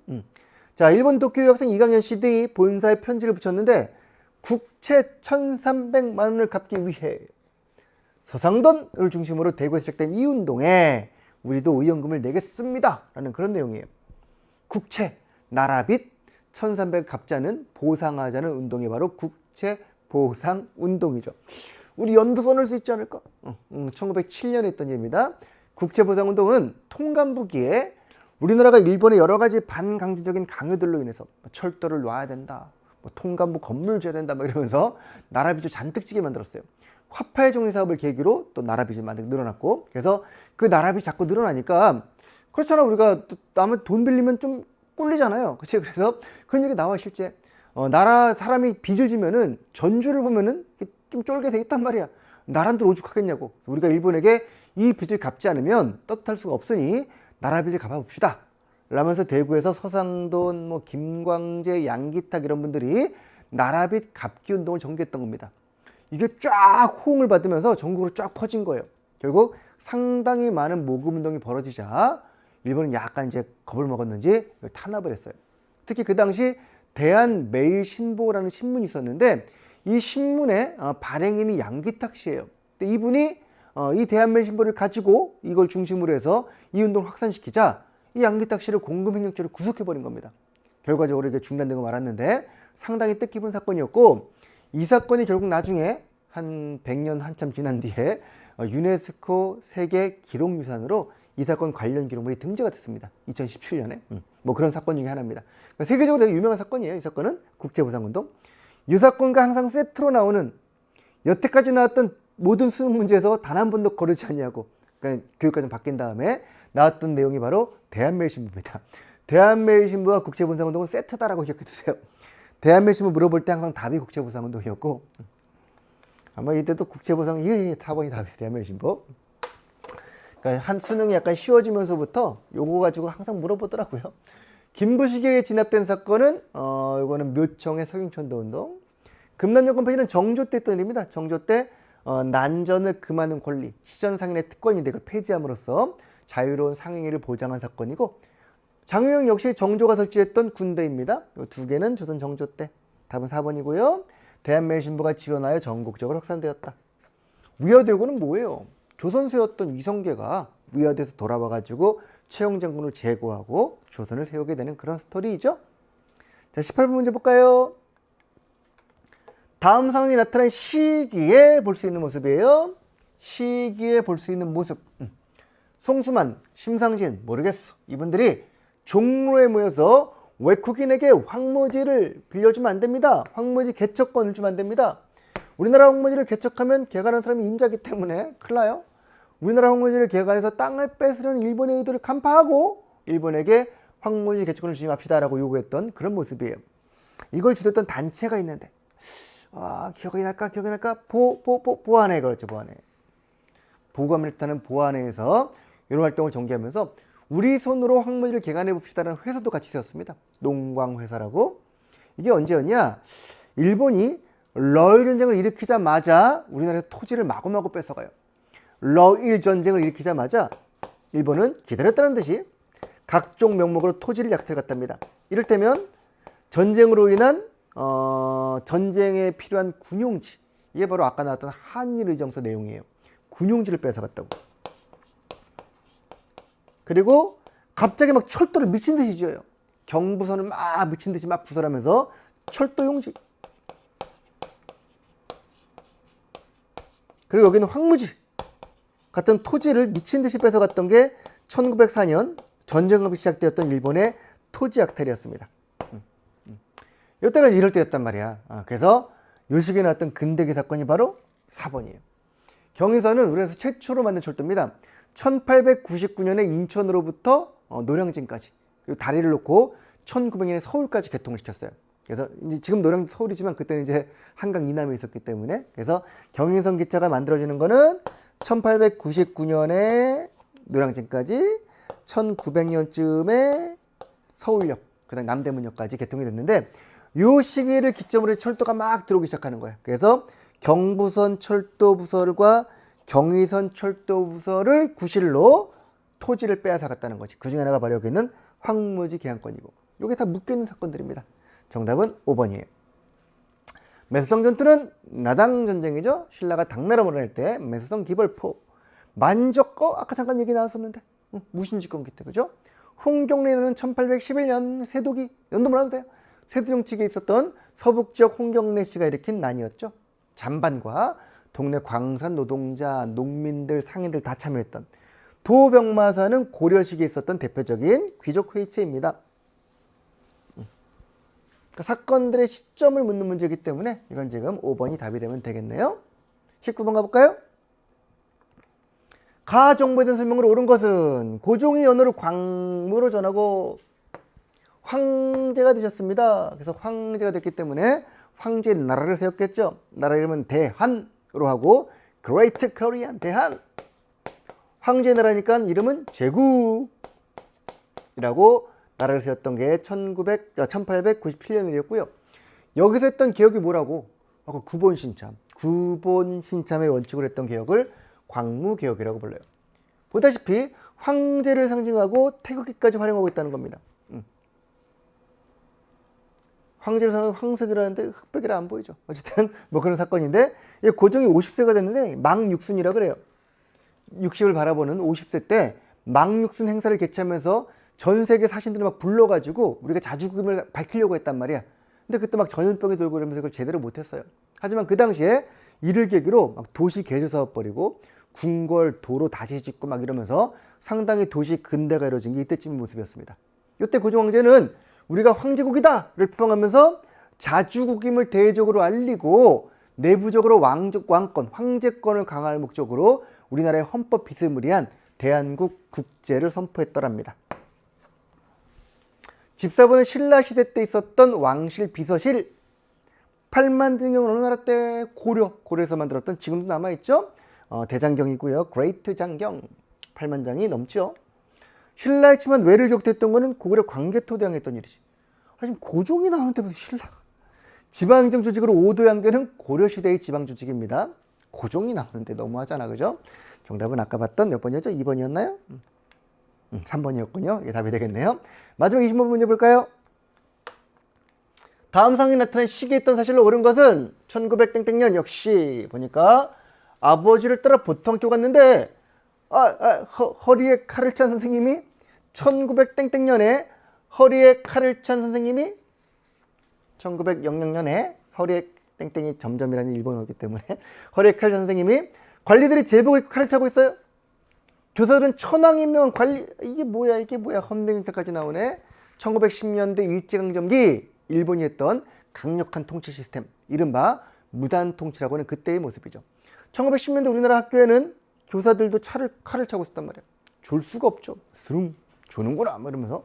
자, 일본 도쿄 유학생 이강현 씨 등이 본사에 편지를 붙였는데 국채 1300만 원을 갚기 위해 서상돈을 중심으로 대구에서 시작된 이 운동에 우리도 의연금을 내겠습니다 라는 그런 내용이에요. 국채, 나라빚 1300을 갚자는, 보상하자는 운동이 바로 국채 보상 운동이죠. 우리 연도 써놓을 수 있지 않을까? 1907년에 했던 일입니다. 국채보상운동은 통감부기에 우리나라가 일본의 여러 가지 반강제적인 강요들로 인해서 철도를 놔야 된다, 통감부 건물 줘야 된다 이러면서 나라빚을 잔뜩 지게 만들었어요. 화폐 정리 사업을 계기로 또 나라빚이 늘어났고, 그래서 그 나라빚이 자꾸 늘어나니까 그렇잖아. 우리가 남한테 돈 빌리면 좀 꿀리잖아요. 그치? 그래서 그런 얘기 나와 실제. 나라 사람이 빚을 지면은 전주를 보면은 좀 쫄게 돼 있단 말이야. 나란들 오죽하겠냐고. 우리가 일본에게 이 빚을 갚지 않으면 떳떳할 수가 없으니 나라 빚을 갚아봅시다 라면서 대구에서 서상돈, 김광재, 양기탁 이런 분들이 나라빚 갚기 운동을 전개했던 겁니다. 이게 쫙 호응을 받으면서 전국으로 쫙 퍼진 거예요. 결국 상당히 많은 모금 운동이 벌어지자 일본은 약간 이제 겁을 먹었는지 탄압을 했어요. 특히 그 당시 대한매일신보라는 신문이 있었는데 이 신문의 발행인이 양기탁 씨예요. 근데 이분이 이 대한매일신보를 가지고 이걸 중심으로 해서 이 운동을 확산시키자 이 양기탁 씨를 공금횡령죄로 구속해버린 겁니다. 결과적으로 이게 중단되고 말았는데 상당히 뜻깊은 사건이었고, 이 사건이 결국 나중에 한 100년 한참 지난 뒤에 유네스코 세계 기록유산으로 이 사건 관련 기록물이 등재가 됐습니다. 2017년에. 뭐 그런 사건 중에 하나입니다. 그러니까 세계적으로 되게 유명한 사건이에요. 이 사건은 국제보상운동. 이 사건과 항상 세트로 나오는 여태까지 나왔던 모든 수능 문제에서 단 한 번도 거르지 않냐고, 그러니까 교육과정 바뀐 다음에 나왔던 내용이 바로 대한매일신부입니다. 대한매일신부와 국제보상운동은 세트다라고 기억해 두세요. 대한매일신부 물어볼 때 항상 답이 국제보상운동이었고, 아마 이때도 국제보상 이게 4번이 답이에요. 대한매일신부. 그러니까 한 수능이 약간 쉬워지면서부터 요거 가지고 항상 물어보더라고요. 김부식에게 진압된 사건은 이거는 묘청의 서경천도운동. 금난여권패기는 정조 때 했던 일입니다. 정조 때 난전을 금하는 권리, 시전상인의 특권인데 그걸 폐지함으로써 자유로운 상행위를 보장한 사건이고, 장유영 역시 정조가 설치했던 군대입니다. 이 두 개는 조선 정조 때. 답은 4번이고요. 대한매일신부가 지원하여 전국적으로 확산되었다. 위화대군은 뭐예요? 조선세였던 이성계가 위화돼서 돌아와가지고 최영장군을 제거하고 조선을 세우게 되는 그런 스토리이죠. 자, 18번 문제 볼까요? 다음 상황이 나타난 시기에 볼 수 있는 모습이에요. 시기에 볼 수 있는 모습. 송수만, 심상진, 모르겠어. 이분들이 종로에 모여서 외국인에게 황무지를 빌려주면 안 됩니다. 황무지 개척권을 주면 안 됩니다. 우리나라 황무지를 개척하면 개간한 사람이 임자기 때문에 큰일 나요. 우리나라 황무지를 개간해서 땅을 뺏으려는 일본의 의도를 간파하고 일본에게 황무지 개척권을 주임합시다라고 요구했던 그런 모습이에요. 이걸 주도했던 단체가 있는데, 기억이 날까? 보안회, 그렇죠, 보안회. 보감을 타는 보안회에서 이런 활동을 전개하면서 우리 손으로 황무지를 개간해 봅시다라는 회사도 같이 세웠습니다. 농광회사라고. 이게 언제였냐? 일본이 러일 전쟁을 일으키자마자 우리나라에서 토지를 마구마구 뺏어가요. 러일 전쟁을 일으키자마자 일본은 기다렸다는 듯이 각종 명목으로 토지를 약탈 갔답니다. 이를테면 전쟁으로 인한 전쟁에 필요한 군용지, 이게 바로 아까 나왔던 한일의정서 내용이에요. 군용지를 뺏어갔다고. 그리고 갑자기 막 철도를 미친 듯이 지어요. 경부선을 막 미친 듯이 막 부설하면서 철도 용지. 그리고 여기는 황무지 같은 토지를 미친 듯이 뺏어갔던 게 1904년 전쟁이 시작되었던 일본의 토지 약탈이었습니다. 이때가 이럴 때였단 말이야. 그래서 요 시기에 나왔던 근대기 사건이 바로 4번이에요. 경인선은 우리나라에서 최초로 만든 철도입니다. 1899년에 인천으로부터 노량진까지, 그리고 다리를 놓고 1900년에 서울까지 개통을 시켰어요. 그래서 이제 지금 노량진 서울이지만 그때는 이제 한강 이남에 있었기 때문에, 그래서 경인선 기차가 만들어지는 거는 1899년에 노량진까지, 1900년쯤에 서울역, 그다음 남대문역까지 개통이 됐는데, 이 시기를 기점으로 철도가 막 들어오기 시작하는 거예요. 그래서 경부선 철도부설과 경의선 철도부설을 구실로 토지를 빼앗아 갔다는 거지. 그 중에 하나가 바로 여기 있는 황무지 계약권이고, 이게 다 묶여있는 사건들입니다. 정답은 5번이에요. 매수성 전투는 나당전쟁이죠. 신라가 당나라 몰아낼 때 매수성 기벌포, 만적, 아까 잠깐 얘기 나왔었는데 무신지권 기태, 그죠? 홍경래는 1811년 세독이, 연도 몰라도 돼요. 세두정치기에 있었던 서북지역 홍경래 씨가 일으킨 난이었죠. 잔반과 동네 광산 노동자, 농민들, 상인들 다 참여했던. 도병마사는 고려 시기에 있었던 대표적인 귀족 회의체입니다. 그러니까 사건들의 시점을 묻는 문제이기 때문에 이건 지금 5번이 답이 되면 되겠네요. 19번 가볼까요? 가 정보에 대한 설명으로 옳은 것은 고종이 연호를 광무로 전하고 황제가 되셨습니다. 그래서 황제가 됐기 때문에 황제의 나라를 세웠겠죠. 나라 이름은 대한으로 하고 Great Korean, 대한. 황제의 나라니까 이름은 제국이라고 나라를 세웠던 게 1897년 일이었고요. 여기서 했던 개혁이 뭐라고? 아까 구본신참. 구본신참의 원칙으로 했던 개혁을 광무개혁이라고 불러요. 보다시피 황제를 상징하고 태극기까지 활용하고 있다는 겁니다. 황제를 상징하는 황석이라는데 흑백이라 안 보이죠. 어쨌든 뭐 그런 사건인데, 고종이 50세가 됐는데 망육순이라 그래요. 60을 바라보는 50세 때 망육순 행사를 개최하면서 전 세계 사신들을 막 불러가지고 우리가 자주금을 밝히려고 했단 말이야. 근데 그때 막 전염병이 돌고 그러면서 그걸 제대로 못했어요. 하지만 그 당시에 이를 계기로 막 도시 개조 사업 벌이고 궁궐 도로 다시 짓고 막 이러면서 상당히 도시 근대가 이루어진 게 이때쯤의 모습이었습니다. 이때 고종 황제는 우리가 황제국이다를 표방하면서 자주국임을 대외적으로 알리고 내부적으로 왕권, 황제권을 강화할 목적으로 우리나라의 헌법 비스무리한 대한국 국제를 선포했더랍니다. 집사본은 신라시대 때 있었던 왕실 비서실 8만 등경은 어느 나라 때? 고려에서 만들었던, 지금도 남아있죠? 대장경이고요. 그레이트 장경 8만 장이 넘죠. 신라였지만 외를 격퇴했던 거는 고구려 광개토대왕했던 일이지. 지금 고종이 나오는데 무슨 신라? 지방행정 조직으로 5도 양계는 고려시대의 지방조직입니다. 고종이 나오는데 너무하잖아, 그죠? 정답은 아까 봤던 몇 번이었죠? 2번이었나요? 3번이었군요. 이게 답이 되겠네요. 마지막 20번 문제 볼까요? 다음 상에 나타난 시기에 있던 사실로 옳은 것은 1900땡땡년. 역시 보니까 아버지를 따라 보통학교 갔는데 허리에 칼을 찬 선생님이 1900땡땡년에 허리에 칼을 찬 선생님이 1900년에 허리에 땡땡이 점점이라는 일본어이기 때문에 허리에 칼을 찬 선생님이 관리들이 제복을 입고 칼을 차고 있어요. 교사들은 천황이면 관리, 이게 뭐야 헌병일때까지 나오네. 1910년대 일제강점기 일본이 했던 강력한 통치 시스템, 이른바 무단통치라고 하는 그때의 모습이죠. 1910년대 우리나라 학교에는 교사들도 칼을 차고 있었단 말이에요. 줄 수가 없죠. 스릉 주는구나 뭐 이러면서.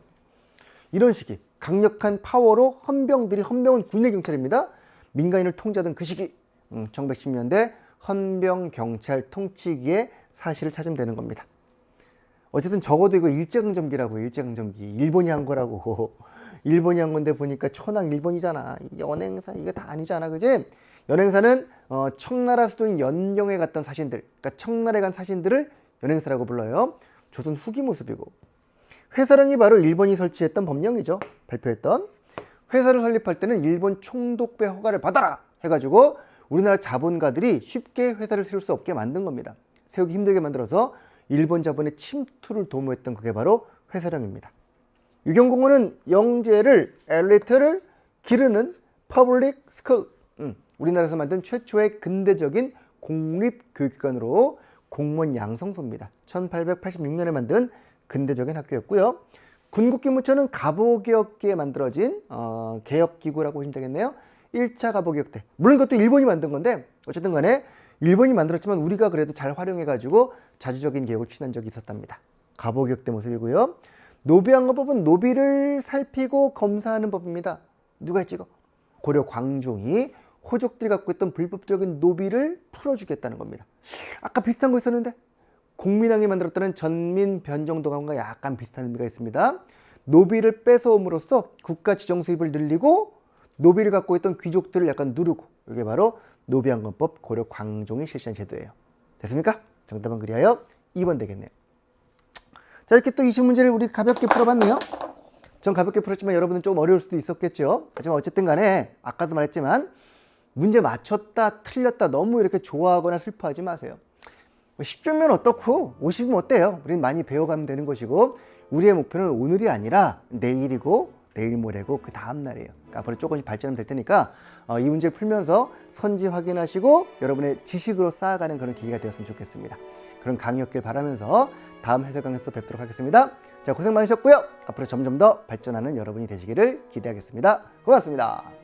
이런 시기 강력한 파워로 헌병은 군의 경찰입니다. 민간인을 통제하던 그 시기 1910년대 헌병경찰 통치기의 사실을 찾으면 되는 겁니다. 어쨌든 적어도 이거 일제강점기라고 해요. 일제강점기 일본이 한 거라고. 일본이 한 건데 보니까 천황 일본이잖아. 연행사 이게 다 아니잖아, 그지? 연행사는 청나라 수도인 연경에 갔던 사신들, 그러니까 청나라에 간 사신들을 연행사라고 불러요. 조선 후기 모습이고, 회사령이 바로 일본이 설치했던 법령이죠. 발표했던. 회사를 설립할 때는 일본 총독부의 허가를 받아라 해가지고 우리나라 자본가들이 쉽게 회사를 세울 수 없게 만든 겁니다. 세우기 힘들게 만들어서 일본 자본의 침투를 도모했던 그게 바로 회사령입니다. 유경공원은 영재를, 엘리트를 기르는 퍼블릭 스쿨, 우리나라에서 만든 최초의 근대적인 공립교육기관으로 공무원 양성소입니다. 1886년에 만든 근대적인 학교였고요. 군국기무처는 갑오개혁기에 만들어진 개혁기구라고 보시면 되겠네요. 1차 갑오개혁 때, 물론 이것도 일본이 만든 건데 어쨌든 간에 일본이 만들었지만 우리가 그래도 잘 활용해가지고 자주적인 개혁을 취한 적이 있었답니다. 갑오개혁 때 모습이고요. 노비항거법은 노비를 살피고 검사하는 법입니다. 누가 했지 이거? 고려 광종이 호족들이 갖고 있던 불법적인 노비를 풀어주겠다는 겁니다. 아까 비슷한 거 있었는데 공민왕이 만들었다는 전민변정도감과 약간 비슷한 의미가 있습니다. 노비를 뺏어옴으로써 국가 지정 수입을 늘리고 노비를 갖고 있던 귀족들을 약간 누르고, 이게 바로 노비항거법 고려 광종이 실시한 제도예요. 됐습니까? 정답은 그리하여 2번 되겠네요. 자, 이렇게 또 20문제를 우리 가볍게 풀어봤네요. 전 가볍게 풀었지만 여러분은 좀 어려울 수도 있었겠죠. 하지만 어쨌든 간에 아까도 말했지만 문제 맞췄다 틀렸다 너무 이렇게 좋아하거나 슬퍼하지 마세요. 10점이면 어떻고 50이면 어때요? 우리는 많이 배워가면 되는 것이고, 우리의 목표는 오늘이 아니라 내일이고 내일 모레고 그 다음날이에요. 그러니까 앞으로 조금씩 발전하면 될 테니까 이 문제를 풀면서 선지 확인하시고 여러분의 지식으로 쌓아가는 그런 기회가 되었으면 좋겠습니다. 그런 강의였길 바라면서 다음 해설 강의에서 뵙도록 하겠습니다. 자, 고생 많으셨고요. 앞으로 점점 더 발전하는 여러분이 되시기를 기대하겠습니다. 고맙습니다.